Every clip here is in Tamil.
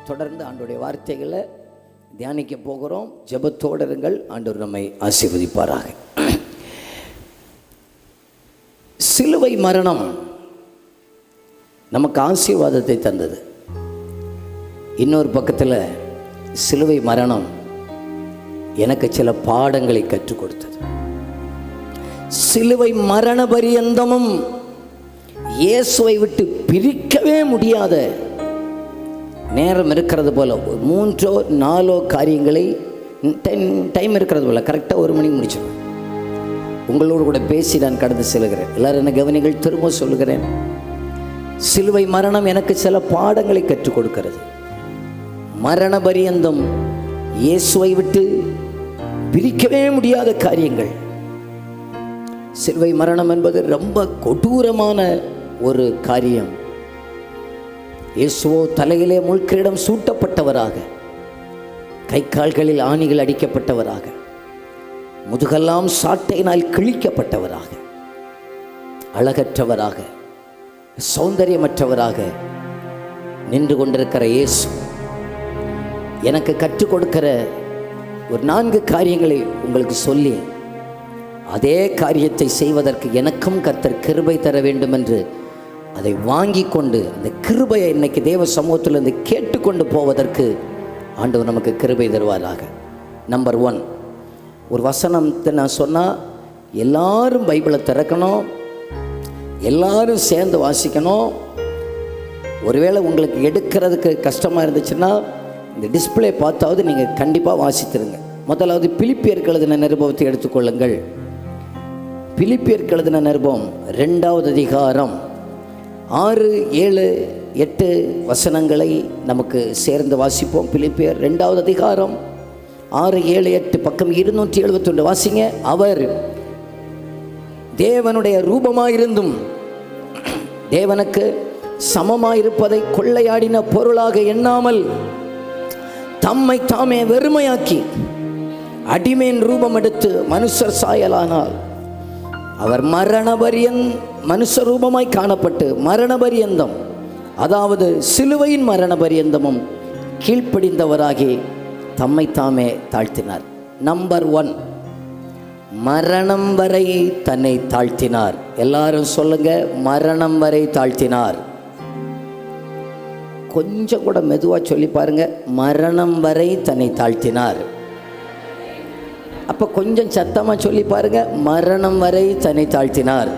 தொடர்ந்து ஆண்டவருடைய வார்த்தைகளை தியானிக்க போகிறோம். ஜெபத்தோடு இருங்கள். ஆண்டவர் நம்மை ஆசீர்வதிப்பாராக. சிலுவை மரணம் நமக்கு ஆசீர்வாதத்தை தந்தது. இன்னொரு பக்கத்தில் சிலுவை மரணம் எனக்கு சில பாடங்களை கற்றுக் கொடுத்தது. சிலுவை மரண பரியந்தமும் இயேசுவை விட்டு பிரிக்கவே முடியாத நேரம் இருக்கிறது போல 3-4 காரியங்களை டைம் இருக்கிறது போல கரெக்டாக 1 மணிக்கு முடிச்சிடுவேன். உங்களோடு கூட பேசி நான் கடந்து செல்கிறேன். எல்லாரும் என்ன கவனிகள். திரும்ப சொல்லுகிறேன். சிலுவை மரணம் எனக்கு சில பாடங்களை கற்றுக் கொடுக்கிறது. மரண பரியந்தம் இயேசுவை விட்டு பிரிக்கவே முடியாத காரியங்கள். சிலுவை மரணம் என்பது ரொம்ப கொடூரமான ஒரு காரியம். இயேசுவோ தலையிலே முள்கிரீடம் சூட்டப்பட்டவராக, கை கால்களில் ஆணிகள் அடிக்கப்பட்டவராக, முதுகெல்லாம் சாட்டையினால் கிழிக்கப்பட்டவராக, அழகற்றவராக, சௌந்தரியமற்றவராக நின்று கொண்டிருக்கிற இயேசு எனக்கு கற்றுக் கொடுக்கிற ஒரு 4 காரியங்களை உங்களுக்கு சொல்லி, அதே காரியத்தை செய்வதற்கு எனக்கும் கர்த்தர் கிருபை தர வேண்டும் என்று அதை வாங்கி கொண்டு அந்த கிருபையை இன்னைக்கு தேவ சமூகத்திலிருந்து கேட்டுக்கொண்டு போவதற்கு ஆண்டவர் நமக்கு கிருபை தருவாராக. நம்பர் 1, ஒரு வசனத்தை நான் சொன்னால் எல்லாரும் பைபிளை திறக்கணும், எல்லாரும் சேர்ந்து வாசிக்கணும். ஒருவேளை உங்களுக்கு எடுக்கிறதுக்கு கஷ்டமாக இருந்துச்சுன்னா இந்த டிஸ்பிளே பார்த்தாவது நீங்கள் கண்டிப்பாக வாசித்திருங்க. முதலாவது பிலிப்பியருக்கு எழுதின நிருபத்தை எடுத்துக்கொள்ளுங்கள். பிலிப்பியருக்கு எழுதின நிருபம் 2வது அதிகாரம் 6, 7, 8 வசனங்களை நமக்கு சேர்ந்து வாசிப்போம். பிலிப்பியர் 2வது அதிகாரம் 6, 7, 8 பக்கம் 271 வாசிங்க. அவர் தேவனுடைய ரூபமாயிருந்தும் தேவனுக்கு சமமாயிருப்பதை கொள்ளையாடின பொருளாக எண்ணாமல் தம்மை தாமே வெறுமையாக்கி அடிமையின் ரூபம் எடுத்து மனுஷர் சாயலானார். அவர் மனுஷ ரூபமாய் காணப்பட்டு மரணபரியந்தம், அதாவது சிலுவையின் மரணபரியந்தமும் கீழ்ப்படிந்தவராகி தம்மை தாமே தாழ்த்தினார். நம்பர் 1, மரணம் வரை தன்னை தாழ்த்தினார். எல்லாரும் சொல்லுங்க, மரணம் வரை தாழ்த்தினார். கொஞ்சம் கூட மெதுவாக சொல்லி பாருங்க, மரணம் வரை தன்னை தாழ்த்தினார். அப்போ கொஞ்சம் சத்தமாக சொல்லி பாருங்க, மரணம் வரை தன்னை தாழ்த்தினார்.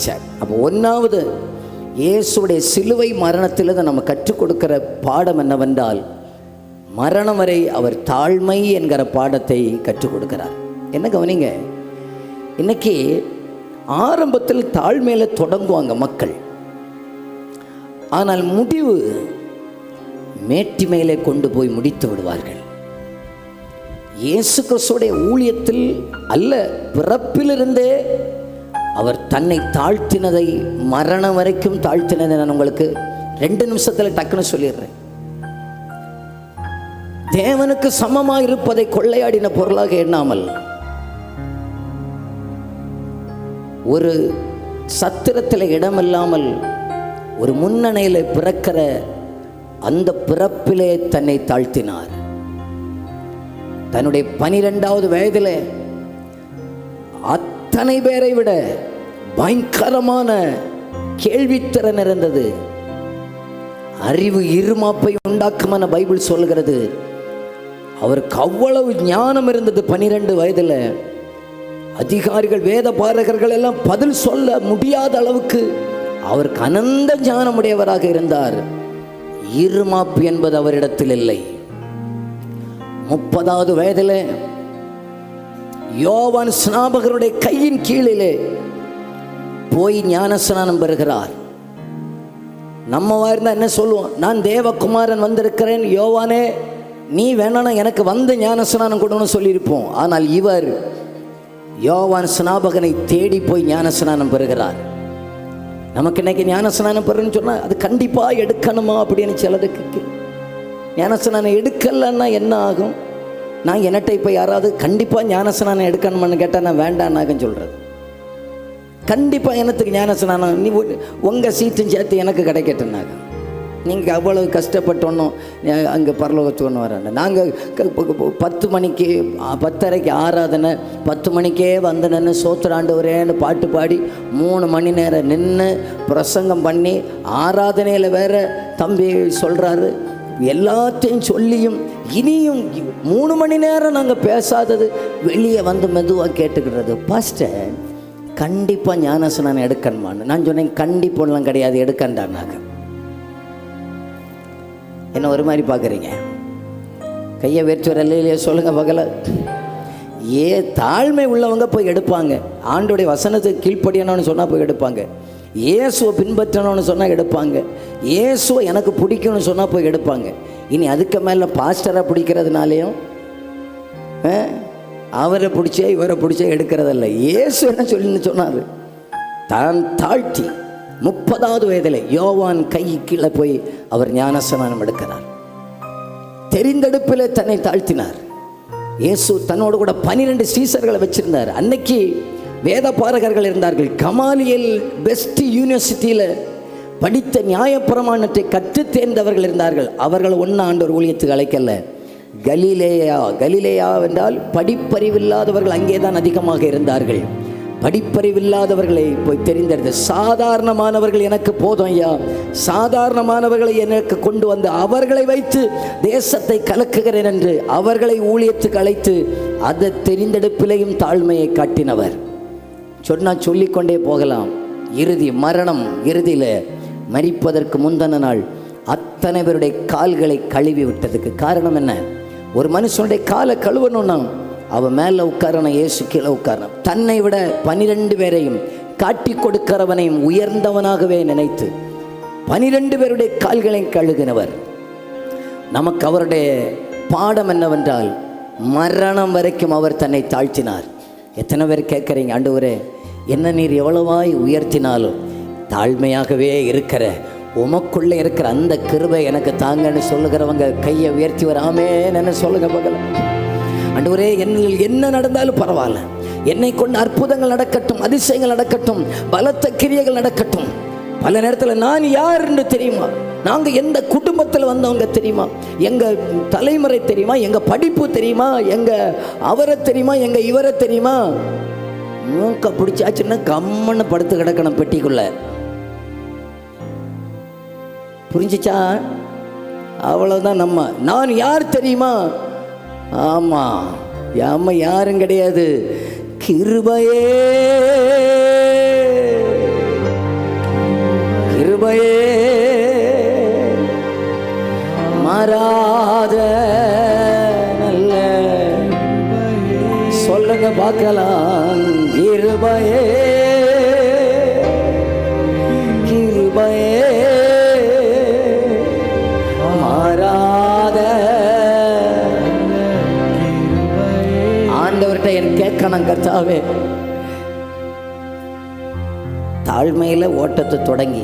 சரி, அப்போ 1வது இயேசுடைய சிலுவை மரணத்திலிருந்து நம்ம கற்றுக் கொடுக்கிற பாடம் என்னவென்றால், மரணம் வரை அவர் தாழ்மை என்கிற பாடத்தை கற்றுக் கொடுக்கிறார். என்ன கவனிங்க, இன்னைக்கு ஆரம்பத்தில் தாழ்மையில் தொடங்குவாங்க மக்கள், ஆனால் முடிவு மேட்டிமையிலே கொண்டு போய் முடித்து விடுவார்கள். இயேசு கிறிஸ்துவுடைய ஊழியத்தில் அல்ல, பிறப்பிலிருந்தே அவர் தன்னை தாழ்த்தினதை, மரணம் வரைக்கும் தாழ்த்தினதை நான் உங்களுக்கு 2 நிமிஷத்தில் டக்குன்னு சொல்லிடுறேன். தேவனுக்கு சமமாக இருப்பதை கொள்ளையாடின பொருளாக எண்ணாமல், ஒரு சத்திரத்தில் இடமில்லாமல் ஒரு முன்னணையில் பிறக்கிற அந்த பிறப்பிலே தன்னை தாழ்த்தினார். தன்னுடைய 12வது வயதில் அத்தனை பேரை விட பயங்கரமான கேள்வித்திறன் இருந்தது. அறிவு இருமாப்பை உண்டாக்குமான பைபிள் சொல்கிறது. அவருக்கு அவ்வளவு ஞானம் இருந்தது. 12 வயதில் அதிகாரிகள், வேத பாரகர்கள் எல்லாம் பதில் சொல்ல முடியாத அளவுக்கு அவருக்கு அனந்த ஞானமுடையவராக இருந்தார். இருமாப்பு என்பது அவரிடத்தில் இல்லை. 30வது வயதில் யோவான் ஸ்நாபகருடைய கையின் கீழிலே போய் ஞானஸ்நானம் பெறுகிறார். நம்ம இருந்தா என்ன சொல்லுவோம், நான் தேவகுமாரன் வந்திருக்கிறேன், யோவானே நீ வேணானா எனக்கு வந்து ஞானஸ்நானம் கொடுன்னு சொல்லியிருப்போம். ஆனால் இவர் யோவான் ஸ்நாபகனை தேடி போய் ஞானஸ்நானம் பெறுகிறார். நமக்கு இன்னைக்கு ஞானஸ்நானம் பெறுன்னு சொன்னால் அது கண்டிப்பாக எடுக்கணுமா அப்படின்னு சிலருக்கு. ஞானஸ்நானம் எடுக்கலைன்னா என்ன ஆகும்? நான் என்னட்ட இப்போ யாராவது கண்டிப்பாக ஞானஸ்நானம் எடுக்கணுமான்னு கேட்டால் நான் வேண்டான்னாகன்னு சொல்கிறது. கண்டிப்பாக எனத்துக்கு ஞானஸ்நானம் நீ உங்கள் சீட்டும் சேர்த்து எனக்கு கிடைக்கட்டுனாங்க. நீங்கள் அவ்வளவு கஷ்டப்பட்டோன்னும் அங்கே பரலோகத்துக்கு ஒன்று வராங்க. நாங்கள் 10 மணிக்கு 10:30 ஆராதனை, 10 மணிக்கே வந்தனன்னு சோத்திராண்டவரேன்னு பாட்டு பாடி 3 மணி நேரம் நின்று பிரசங்கம் பண்ணி ஆராதனையில் வேறு தம்பி சொல்கிறாரு, எல்லாத்தையும் சொல்லியும் இனியும் 3 மணி நேரம் நாங்கள் பேசாதது வெளியே வந்து மெதுவாக கேட்டுக்கிறது. பாஸ்டர் கண்டிப்பாக ஞானஸ்நானம் எடுக்கணுமான்னு நான் சொன்னேன். கண்டிப்பாலாம் கிடையாது, எடுக்கண்டானாங்க. என்ன ஒரு மாதிரி பார்க்குறீங்க? கையை வேற்று வரலையே சொல்லுங்கள் பகல. தாழ்மை உள்ளவங்க போய் எடுப்பாங்க. ஆண்டோடைய வசனத்துக்கு கீழ்ப்படியணும்னு சொன்னால் போய் எடுப்பாங்க. இயேசுவை பின்பற்றணும்னு சொன்னால் எடுப்பாங்க. இயேசுவை எனக்கு பிடிக்கும்னு சொன்னால் போய் எடுப்பாங்க. இனி அதுக்கு மேலே பாஸ்டரை பிடிக்கிறதுனாலையும் அவரை பிடிச்சே இவரை பிடிச்சே எடுக்கிறதில்ல. இயேசு என்ன சொல்லின்னு சொன்னார்? தான் தாழ்த்தி 30வது வயதில் யோவான் கை கீழே போய் அவர் ஞானஸ்நானம் எடுக்கிறார். தெரிந்தெடுப்பில் தன்னை தாழ்த்தினார். இயேசு தன்னோடு கூட 12 சீசர்களை வச்சிருந்தார். அன்னைக்கு வேத பாரகர்கள் இருந்தார்கள். கமாலியல் பெஸ்ட் யூனிவர்சிட்டியில் படித்த நியாயப்பிரமாணத்தை கற்று தேர்ந்தவர்கள் இருந்தார்கள். அவர்கள் ஆண்டவர் ஊழியத்துக்கு அழைக்கல. கலிலேயா என்றால் படிப்பறிவில்லாதவர்கள் அங்கே தான் அதிகமாக இருந்தார்கள். படிப்பறிவில்லாதவர்களை போய் தெரிந்தெடுத்து, சாதாரணமானவர்கள் எனக்கு போதும் ஐயா, சாதாரணமானவர்களை எனக்கு கொண்டு வந்து அவர்களை வைத்து தேசத்தை கலக்குகிறேன் என்று அவர்களை ஊழியத்துக்கு அழைத்து அதை தெரிந்தெடுப்பிலையும் தாழ்மையை காட்டினவர். சொன்னால் சொல்லிக்கொண்டே போகலாம். மரணம் இறுதியில் மரிப்பதற்கு முந்தின நாள் அத்தனை பேருடைய கால்களை கழுவி விட்டதுக்கு காரணம் என்ன? ஒரு மனுஷனுடைய காலை கழுவணும்னா அவன் மேலே உட்காரணும், இயேசு கீழே உட்காரணும். தன்னை விட 12 பேரையும் காட்டி கொடுக்கிறவனையும் உயர்ந்தவனாகவே நினைத்து 12 பேருடைய கால்களை கழுகினவர். நமக்கு அவருடைய பாடம் என்னவென்றால் மரணம் வரைக்கும் அவர் தன்னை தாழ்த்தினார். எத்தனை பேர் கேட்குறீங்க, ஆண்டவரே என்ன நீர் எவ்வளவாய் உயர்த்தினாலும் தாழ்மையாகவே இருக்கிற உமக்குள்ளே இருக்கிற அந்த கிருபை எனக்கு தாங்கன்னு சொல்லுகிறவங்க கையை உயர்த்தி வராமே என்ன சொல்லுங்க பகல. ஆண்டவரே என்ன நடந்தாலும் பரவாயில்ல, என்னை கொண்டு அற்புதங்கள் நடக்கட்டும், அதிசயங்கள் நடக்கட்டும், பலத்த கிரியைகள் நடக்கட்டும். பல நேரத்தில் நான் யாருன்னு தெரியுமா, நாங்கள் எந்த குடும்பத்தில் வந்தவங்க தெரியுமா, எங்கள் தலைமுறை தெரியுமா, எங்கள் படிப்பு தெரியுமா, எங்கள் அவரை தெரியுமா, எங்கள் இவரை தெரியுமா, மூக்க பிடிச்சாச்சுன்னா கம்மன்னு படுத்து கிடக்கணும் பெட்டிக்குள்ள. புரிஞ்சிச்சா? அவ்வளோதான். நான் யார் தெரியுமா? ஆமாம் யாரும் கிடையாது, கிருபையே மாறாத நல்ல சொல்லுங்க பார்க்கலாம். கிருபையே மாறாத. ஆண்டவர்கிட்ட என் கேட்கணும், கர்த்தாவே தாழ்மையில ஓட்டத்தை தொடங்கி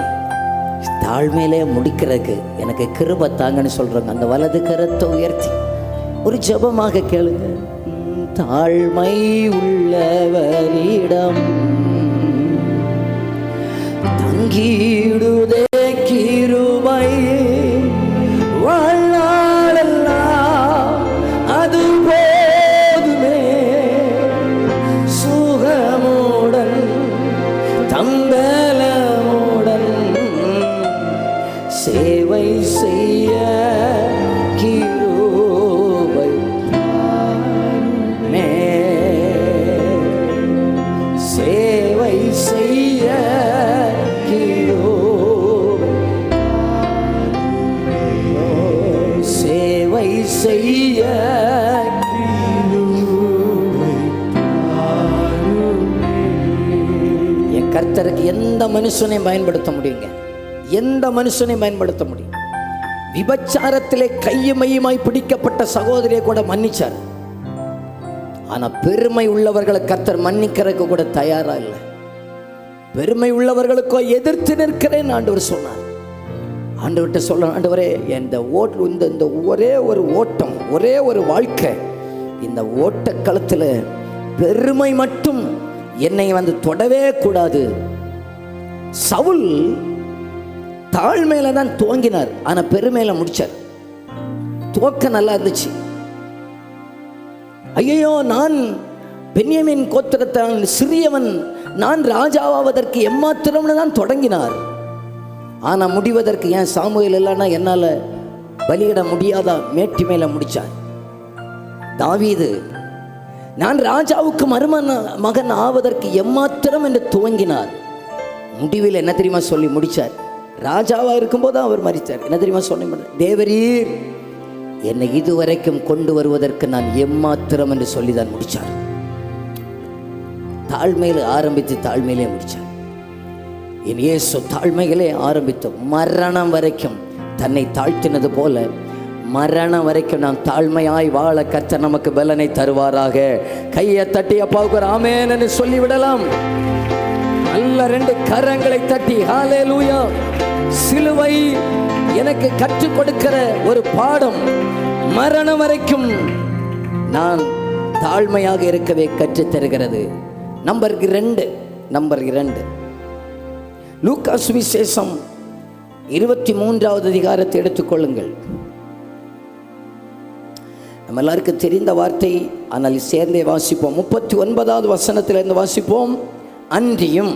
தாழ்மையிலே முடிக்கிறதுக்கு எனக்கு கிருபை தாங்கன்னு சொல்றாங்க. அந்த வலது கரத்தை உயர்த்தி ஒரு ஜெபமாக கேளுங்க. தாழ்மை உள்ளவரிடம் தங்கிடுதே கிருபை, வாழ்நாளெல்லாம் அது போதுமே, சுகமுடன் தம்பலமுடன் சேவை செய்ய கிருபை மே, சேவை செய்ய சேவை செய்ய. என் கர்த்தருக்கு எந்த மனுஷனையும் பயன்படுத்த முடியுங்க, எந்த மனுஷனையும் பயன்படுத்த முடியும். விபச்சாரத்திலே கையுமையுமாய் பிடிக்கப்பட்ட சகோதரியை கூட மன்னிச்சார். ஆனா பெருமை உள்ளவர்களை கர்த்தர் மன்னிக்கிறதுக்கு கூட தயாரா இல்லை. பெருமை உள்ளவர்களுக்கோ எதிர்த்து நிற்கிறேன் ஆண்டவர் சொன்னார். ஆண்டவர்கிட்ட சொல்ல, ஆண்டவரே இந்த ஒரே ஒரு ஓட்டம், ஒரே ஒரு வாழ்க்கை, இந்த ஓட்டக்களத்தில் பெருமை மட்டும் என்னை தொடவே கூடாது. சவுல் தாழ்மையில தான் துவங்கினார், ஆனால் பெருமையில முடிச்சார். துவக்க நல்லா இருந்துச்சு. ஐயோ, நான் பென்யமீன் கோத்திரத்தான் சிறியவன், நான் ராஜாவாவதற்கு எம்மாத்திரம்னு தான் தொடங்கினார். ஆனால் முடிவதற்கு ஏன் சாமுவேல் இல்லைன்னா என்னால் பலியிட முடியாதா, மேட்டி மேலே முடிச்சார். தாவீது நான் ராஜாவுக்கு மகன் ஆவதற்கு எம்மாத்திரம் என்று துவங்கினார். முடிவில் என்ன தெரியுமா சொல்லி முடித்தார்? ராஜாவாக இருக்கும்போது அவர் மரித்தார். என்ன தெரியுமா சொன்ன? தேவரீர் என்னை இதுவரைக்கும் கொண்டு வருவதற்கு நான் எம்மாத்திரம் என்று சொல்லி தான் முடித்தார். தாழ்மையில் ஆரம்பித்து தாழ்மையிலே முடித்தார். என் இயேசு தாழ்மைகளே ஆரம்பித்து மரணம் வரைக்கும் தன்னை தாழ்த்தினது போல மரணம் வரைக்கும் நாம் தாழ்மையாய் வாழ கர்த்தர் நமக்கு பலனை தருவாராக. கையை தட்டி அப்பாவுக்கு ஒரு ஆமென் என்று சொல்லிவிடலாம். நல்ல 2 கரங்களை தட்டி ஹல்லேலூயா. சிலுவை எனக்கு கற்றுக் கொடுக்கிற ஒரு பாடம். மரணம் வரைக்கும் நான் தாழ்மையாக இருக்கவே கற்றுத் தருகிறது. நம்பர் 2 லூக்கா சுவிசேஷம் 23வது அதிகாரத்தை எடுத்துக்கொள்ளுங்கள். நம்ம எல்லாருக்கும் தெரிந்த வார்த்தை, ஆனால் சேர்ந்தே வாசிப்போம். 39வது வசனத்திலிருந்து வாசிப்போம். அன்றியும்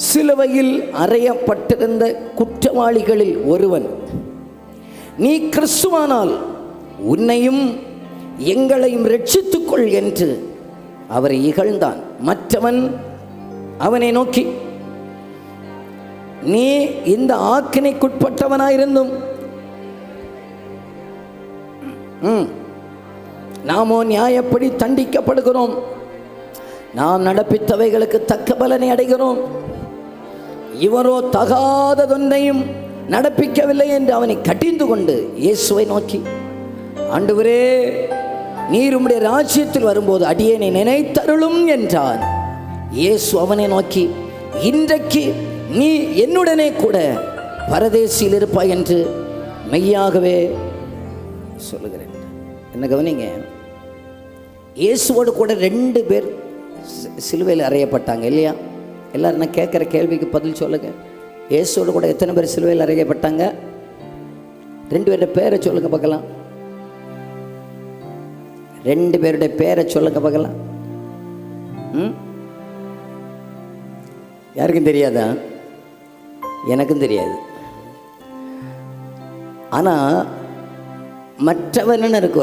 சிலுவையில் அறையப்பட்டிருந்த குற்றவாளிகளில் ஒருவன், நீ கிறிஸ்துவானால் உன்னையும் எங்களையும் ரட்சித்துக்கொள் என்று அவரை இகழ்ந்தான். மற்றவன் அவனை நோக்கி, நீ இந்த ஆக்கினைக்குட்பட்டவனாயிருந்தும் நாமோ நியாயப்படி தண்டிக்கப்படுகிறோம், நாம் நடப்பித்தவைகளுக்கு தக்க பலனை அடைகிறோம், இவரோ தகாததொன்றையும் நடப்பிக்கவில்லை என்று அவனை கடிந்து கொண்டு இயேசுவை நோக்கி, ஆண்டவரே, நீர் உம்முடைய ராஜ்யத்தில் வரும்போது அடியேனை நினைத்தருளும் என்றான். இயேசு அவனை நோக்கி, இன்றைக்கு நீ என்னுடனே கூட பரதேசியில் இருப்பாய் என்று மெய்யாகவே சொல்லுகிறேன். என்ன கவனிங்க, இயேசுவோடு கூட 2 பேர் சிலுவையில் அறையப்பட்டாங்க இல்லையா? எல்லாரும் நான் கேட்குற கேள்விக்கு பதில் சொல்லுங்க. இயேசுவோடு கூட எத்தனை பேர் சிலுவையில் அறையப்பட்டாங்க? 2 பேருடைய பேரை சொல்லுங்க பார்க்கலாம். 2 பேருடைய பேரை சொல்லுங்க பார்க்கலாம். யாருக்கும் தெரியாதா? எனக்கும் தெரியாது. ஆனால் மற்றவன் இருக்கு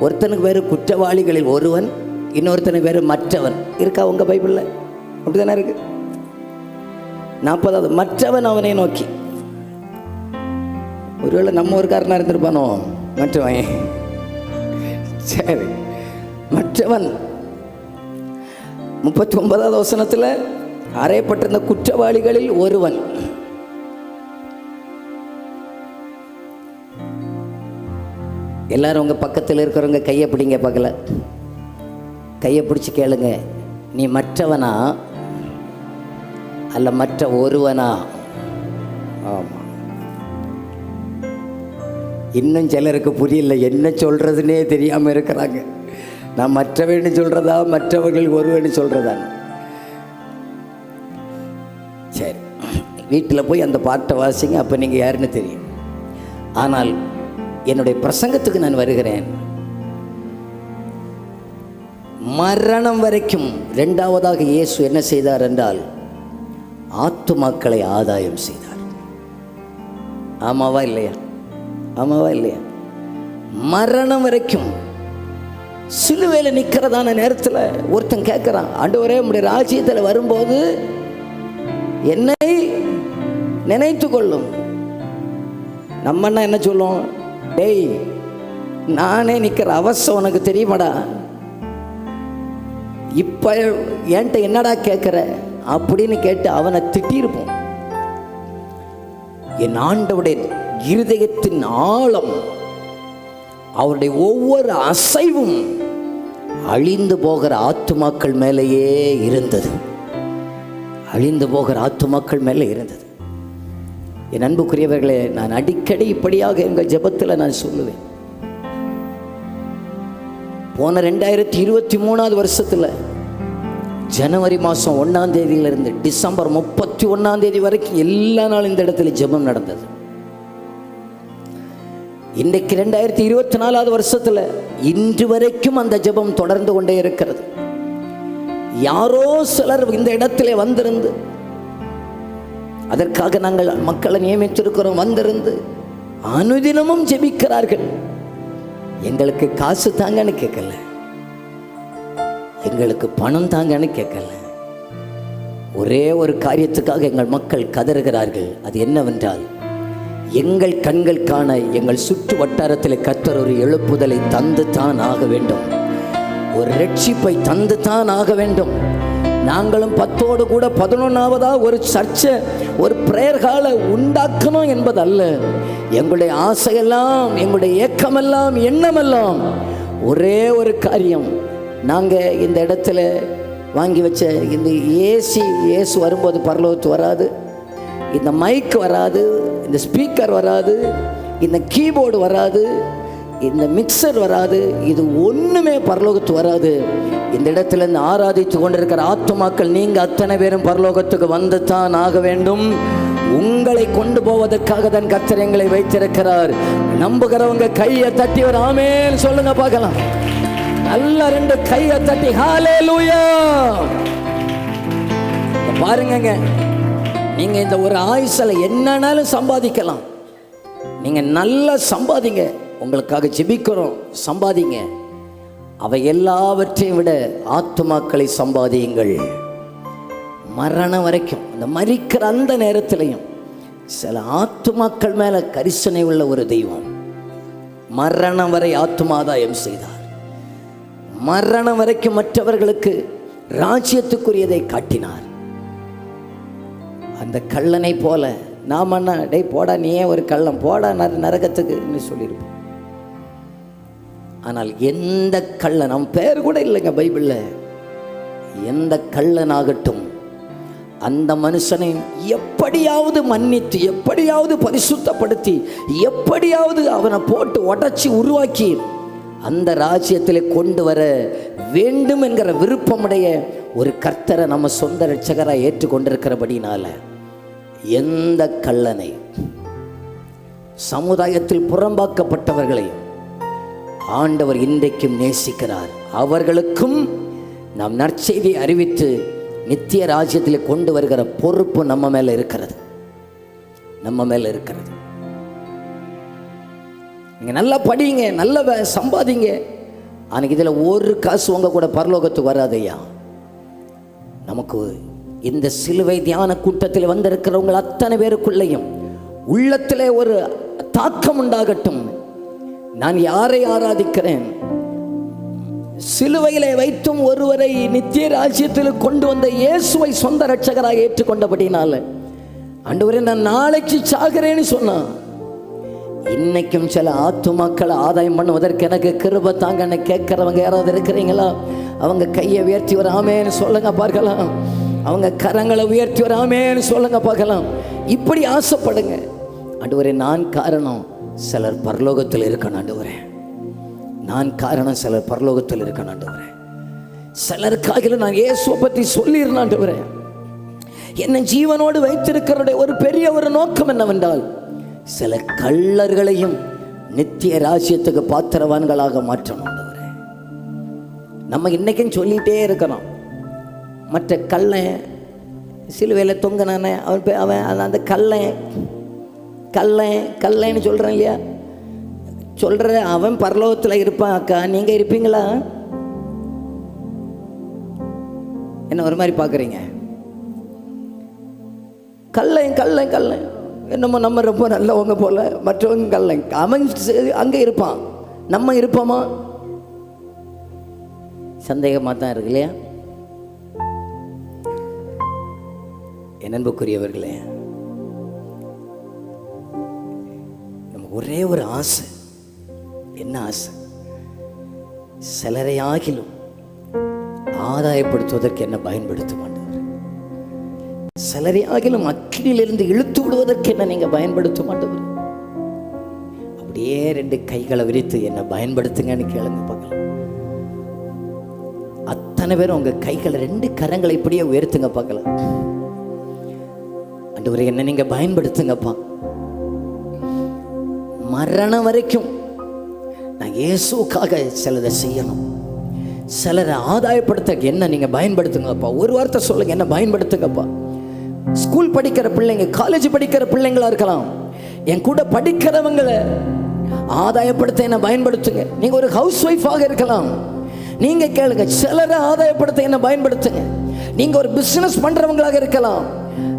ஒருத்தனுக்கு பேர் குற்றவாளிகளில் ஒருவன், இன்னொருத்தனுக்கு பேர் மற்றவன். இருக்கா உங்கள் பைபிளில்? அப்படி தானே இருக்கு. 40வது மற்றவன் அவனை நோக்கி. ஒருவேளை நம்ம ஒரு காரணம் இருந்திருப்பானோ மற்றவன். சரி, மற்றவன் 39வது வசனத்தில் அறையப்பட்டிருந்த குற்றவாளிகளில் ஒருவன். எல்லாரும் உங்கள் பக்கத்தில் இருக்கிறவங்க கையை பிடிங்க பார்க்கல. கையை பிடிச்சி கேளுங்க, நீ மற்றவனா அல்ல மற்ற ஒருவனா? ஆமாம். இன்னும் சிலருக்கு புரியல, என்ன சொல்கிறதுனே தெரியாமல் இருக்கிறாங்க. நான் மற்றவன்னு சொல்கிறதா மற்றவர்கள் ஒருவன்னு சொல்கிறதா? சரி, வீட்டில் போய் அந்த பாட்டை வாசிங்க, அப்போ நீங்கள் யாருன்னு தெரியும். ஆனால் என்னுடைய பிரசங்கத்துக்கு நான் வருகிறேன். மரணம் வரைக்கும் 2வதாக இயேசு என்ன செய்தார் என்றால் ஆத்துமாக்களை ஆதாயம் செய்தார். ஆமாவா இல்லையா? ஆமாவா இல்லையா? மரணம் வரைக்கும் சிலுவையில் நிற்கிறதான நேரத்தில் ஒருத்தன் கேட்குறான், ஆண்டவரே, உம்முடைய ராஜ்யத்தில் வரும்போது என்னை நினைத்து கொள்ளும். நம்மன்னா என்ன சொல்லுவோம்? டேய், நானே நிற்கிற அவசரம் உனக்கு தெரியுமாடா, இப்போ என்கிட்ட என்னடா கேட்குற அப்படின்னு கேட்டு அவனை திட்டியிருப்போம். என் ஆண்டவருடைய இருதயத்தின் ஆழம், அவருடைய ஒவ்வொரு அசைவும் அழிந்து போகிற ஆத்துமாக்கள் மேலேயே இருந்தது. அழிந்து போகிற ஆத்துமாக்கள் மேலே இருந்தது. என் அன்புக்குரியவர்களே, நான் அடிக்கடி இப்படியாக எங்கள் ஜெபத்தில் நான் சொல்லுவேன். போன 2023 வருஷத்தில் ஜனவரி மாதம் 1ஆம் தேதியிலிருந்து டிசம்பர் 31ஆம் தேதி வரைக்கும் எல்லா நாளும் இந்த இடத்துல ஜெபம் நடந்தது. இன்றைக்கு 2024 வருஷத்தில் இன்று வரைக்கும் அந்த ஜெபம் தொடர்ந்து கொண்டே இருக்கிறது. யாரோ சிலர் இந்த இடத்துல வந்திருந்து, அதற்காக நாங்கள் மக்களை நியமித்திருக்கிறோம், வந்திருந்து அனுதினமும் ஜெபிக்கிறார்கள். எங்களுக்கு காசு தாங்கன்னு கேட்கல, எங்களுக்கு பணம் தாங்கன்னு கேட்கல. ஒரே ஒரு காரியத்துக்காக எங்கள் மக்கள் கதறுகிறார்கள். அது என்னவென்றால், எங்கள் கண்கள் காண எங்கள் சுற்று வட்டாரத்தில் கர்த்தர் ஒரு எழுப்புதலை தந்து தான் ஆக வேண்டும், ஒரு ரட்சிப்பை தந்து தான் ஆக வேண்டும். நாங்களும் 10ஓடு கூட 11ஆவதா ஒரு சர்ச்சை, ஒரு பிரேயர் ஹாலை உண்டாக்கணும் என்பதல்ல. எங்களுடைய ஆசையெல்லாம், எங்களுடைய ஏக்கமெல்லாம், எண்ணமெல்லாம் ஒரே ஒரு காரியம். நாங்கள் இந்த இடத்துல வாங்கி வச்ச இந்த ஏசு வரும்போது பரலோகத்து வராது, இந்த மைக் வராது, இந்த ஸ்பீக்கர் வராது, இந்த கீபோர்டு வராது, இந்த மிக்சர் வராது, இது ஒன்றுமே பரலோகத்து வராது. இந்த இடத்துல இருந்து ஆராதித்து கொண்டிருக்கிற ஆத்துமாக்கள் நீங்கள் அத்தனை பேரும் பரலோகத்துக்கு வந்து தான் ஆக வேண்டும். உங்களை கொண்டு போவதற்காக தான் கர்த்தர் எங்களை வைத்திருக்கிறார். நம்புகிறவங்க கையை தட்டி ஒரு ஆமென் சொல்லுங்க பார்க்கலாம். நல்ல 2 கையை தட்டி ஹல்லேலூயா. பாருங்க, நீங்க இந்த ஒரு ஆயுசில் என்னன்னாலும் சம்பாதிக்கலாம். நீங்க நல்லா சம்பாதிங்க, உங்களுக்காக ஜெபிக்கிறோம், சம்பாதிங்க. அவை எல்லாவற்றையும் விட ஆத்துமாக்களை சம்பாதியுங்கள். மரணம் வரைக்கும், அந்த மரிக்கிற அந்த நேரத்திலையும் சில ஆத்துமாக்கள் மேல கரிசனை உள்ள ஒரு தெய்வம் மரணம் வரை ஆத்துமாதாயம் செய்தார். மரணம் வரைக்கும் மற்றவர்களுக்கு ராஜ்யத்துக்குரியதை காட்டினார். அந்த கள்ளனை போல நாம் அண்ணா, டே போடா, நீ ஏன் ஒரு கள்ளன், போடா நரகத்துக்கு சொல்லியிருப்போம். ஆனால் எந்த கள்ளன், அவன் பேர் கூட இல்லைங்க பைபிளில், எந்த கள்ளனாகட்டும் அந்த மனுஷனை எப்படியாவது மன்னித்து, எப்படியாவது பரிசுத்தப்படுத்தி, எப்படியாவது அவனை போட்டு உடைச்சி உருவாக்கி அந்த ராஜ்யத்தில் கொண்டு வர வேண்டும் என்கிற விருப்பமுடைய ஒரு கர்த்தரை நம்ம சொந்த இரட்சகராக ஏற்றுக்கொண்டிருக்கிறபடினால எந்த கள்ளனை, சமுதாயத்தில் புறம்பாக்கப்பட்டவர்களை ஆண்டவர் இன்றைக்கும் நேசிக்கிறார். அவர்களுக்கும் நாம் நற்செய்தியை அறிவித்து நித்திய ராஜ்யத்தில் கொண்டு வருகிற பொறுப்பு நம்ம மேல இருக்கிறது, நம்ம மேல இருக்கிறது. நீங்க நல்லா படிங்க, நல்ல சம்பாதிங்க. ஆனால் இதில் ஒரு காசு உங்க கூட பரலோகத்துக்கு வராதையா. நமக்கு இந்த சிலுவை தியான கூட்டத்தில் வந்திருக்கிறவங்க அத்தனை பேருக்குள்ளேயும் உள்ளத்திலே ஒரு தாக்கம் உண்டாகட்டும். நான் யாரை ஆராதிக்கிறேன்? சிலுவையிலே வைத்தும் ஒருவரை நித்திய ராஜ்யத்தில் கொண்டு வந்த இயேசுவை சொந்த இரட்சகராக ஏற்றுக்கொண்டபடினால, ஆண்டவரே நான் நாளைக்கு சாகிறேன்னு சொன்னான். இன்னைக்கும் சில ஆத்துமாக்களை ஆதாயம் பண்ணுவதற்கு எனக்கு கிருபை தாங்கன்னு கேட்கிறவங்க யாராவது இருக்கிறீங்களா? அவங்க கையை உயர்த்தி ஒரு ஆமேன்னு சொல்லுங்க பார்க்கலாம். அவங்க கரங்களை உயர்த்தி ஒரு ஆமேன்னு சொல்லுங்க பார்க்கலாம். இப்படி ஆசைப்படுங்க. ஆண்டவரே நான் காரணம், சிலர் பரலோகத்தில் இருக்கணும். ஆண்டவரே நான் காரணம், சிலர் பரலோகத்தில் இருக்கணும். ஆண்டவரே சிலருக்காக நான் இயேசுவை பற்றி சொல்லிடுறேன். ஆண்டவரே என்னை ஜீவனோடு வைத்திருக்கிற ஒரு பெரிய ஒரு நோக்கம் என்னவென்றால், சில கள்ளர்களையும் நித்திய ராஜ்யத்துக்கு பாத்திரவான்களாக மாற்றணும். ஆண்டவரே நம்ம இன்னைக்கும் சொல்லிகிட்டே இருக்கிறோம். மற்ற கள்ளன் சிலுவையில் தொங்கினானே அவன் அந்த கள்ளன்னு சொல்கிறேன் இல்லையா, சொல்கிற அவன் பரலோகத்தில் இருப்பான். அக்கா நீங்கள் இருப்பீங்களா? என்ன ஒரு மாதிரி பார்க்குறீங்க? கள்ளன் என்னமோ நம்ம ரொம்ப நல்லவங்க போல, மற்றவங்க கள்ளன். அவன் அங்கே இருப்பான், நம்ம இருப்போமா? சந்தேகமாக தான் இருக்கு இல்லையா? என் அன்புக்குரியவர்களே, நமக்கு ஒரே ஒரு ஆசை. என்ன ஆசை? சிலரை ஆகிலும் ஆதாயப்படுத்துவதற்கு என்ன பயன்படுத்த மாட்டார். சிலரை ஆகிலும் அக்கினியிலிருந்து இழுத்து விடுவதற்கு என்ன நீங்க பயன்படுத்த மாட்டவர். அப்படியே 2 கைகளை விரித்து என்ன பயன்படுத்துங்கன்னு கேளுங்க பார்க்கலாம். அத்தனை பேரும் உங்க கைகளை 2 கரங்களை இப்படியே உயர்த்துங்க பார்க்கலாம். ஆண்டவரே, என்ன நீங்க பயன்படுத்துங்கப்பா. மரணம் வரைக்கும் நான் இயேசுக்காக சிலதை செய்யணும். சிலரை ஆதாயப்படுத்த என்ன நீங்க பயன்படுத்துங்கப்பா. ஒரு வார்த்தை சொல்லுங்க, என்ன பயன்படுத்துங்கப்பா. ஸ்கூல் படிக்கிற பிள்ளைங்க, காலேஜ் படிக்கிற பிள்ளைங்களா இருக்கலாம், என் கூட படிக்கிறவங்களை ஆதாயப்படுத்த என்ன பயன்படுத்துங்க. நீங்க ஒரு ஹவுஸ் ஒய்ஃபாக இருக்கலாம், நீங்க கேளுங்க, சிலரை ஆதாயப்படுத்த என்ன பயன்படுத்துங்க. நீங்க ஒரு பிசினஸ் பண்றவங்களாக இருக்கலாம்,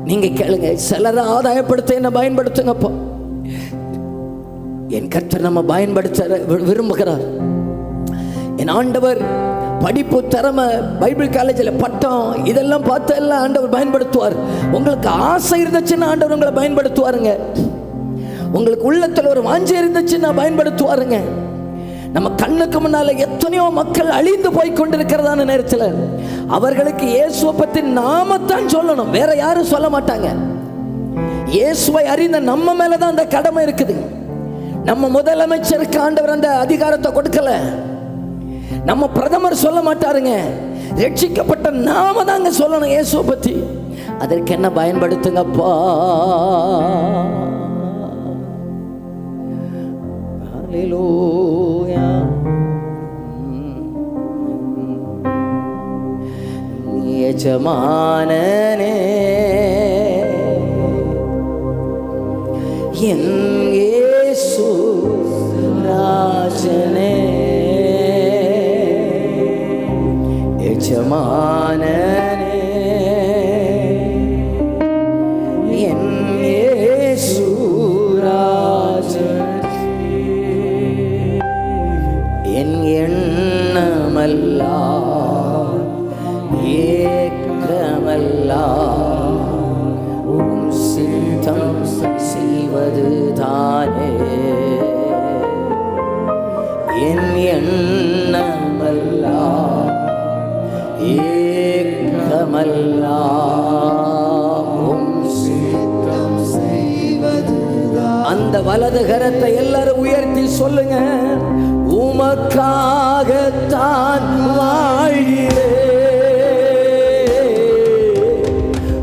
நீங்க கேளுங்க, சிலரை ஆதாயப்படுத்த என்ன பயன்படுத்துங்கப்பா. என் கர்த்தர் நம்ம பயன்படுத்த விரும்புகிறார். என் ஆண்டவர் படிப்பு, திறமை, பைபிள் காலேஜில் பட்டம், இதெல்லாம் பார்த்து எல்லாம் ஆண்டவர் பயன்படுத்துவார். உங்களுக்கு ஆசை இருந்துச்சுன்னா ஆண்டவர் உங்களை பயன்படுத்துவாருங்க. உங்களுக்கு உள்ளத்தில் ஒரு வாஞ்சை இருந்துச்சுன்னா பயன்படுத்துவாருங்க. நம்ம கண்ணுக்கு முன்னால எத்தனையோ மக்கள் அழிந்து போய் கொண்டிருக்கிறதான நேரத்தில் அவர்களுக்கு இயேசுவை பற்றி நாமத்தான் சொல்லணும், வேற யாரும் சொல்ல மாட்டாங்க. இயேசுவை அறிந்த நம்ம மேலதான் அந்த கடமை இருக்குது. நம்ம முதலமைச்சருக்கு ஆண்டவர் அந்த அதிகாரத்தை கொடுக்கல, நம்ம பிரதமர் சொல்ல மாட்டாருங்க. ரட்சிக்கப்பட்ட நாம தாங்க சொல்லணும் இயேசுவை பற்றி. அதற்கு என்ன பயன்படுத்துங்கப்பா. ஹல்லேலூயா. எஜமானனே, என் இயேசு ராஜனே, எஜமானனே, என் இயேசு ராஜனே, என் எண்ணமெல்லாம் ஏக்கமெல்லாம் உம் சித்தம் செய்வது தானே. என் எண்ணமெல்லாம் ஏக்கமெல்லாம் உம் சித்தம் செய்வது. அந்த வலது கரத்தை எல்லாரும் உயர்த்தி சொல்லுங்க, உமக்காகத்தான் வாழ்கிறேன்,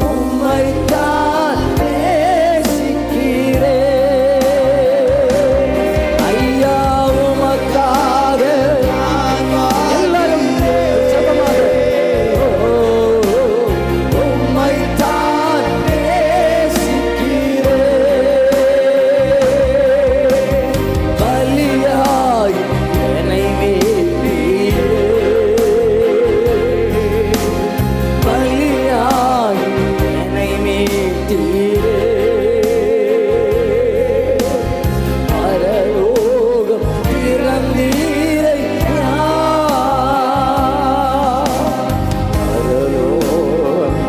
உம்மைத்தான் நேசிக்கிறேன். ஐயா, உமக்காக எல்லாரும் ஜெபமாக, உம்மைத்தான் நேசிக்கிறேன். பலியாய் என்னை மீட்டீரே, பலியாய் என்னை மீட்டீரே. பரலோகம் திறந்தீரையா, பரலோகம்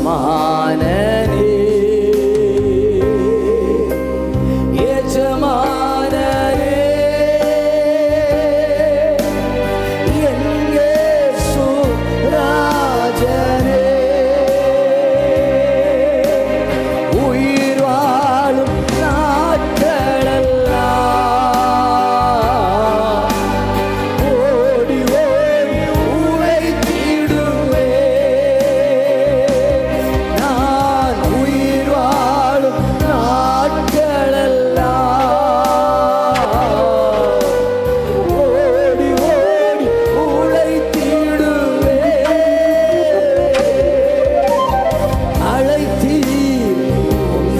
எஜமானனே, எஜமானனே, என் இயேசு ராஜனே, உயிர் வாழும் நாட்களெல்லாம் ஓடி ஓடி உழைத்திடுவேன். நான் உயிர் வாழும் நாட்களெல்லாம் ஓடி ஓடி உழைத்திடுவேன். அழைத்தீர் உம்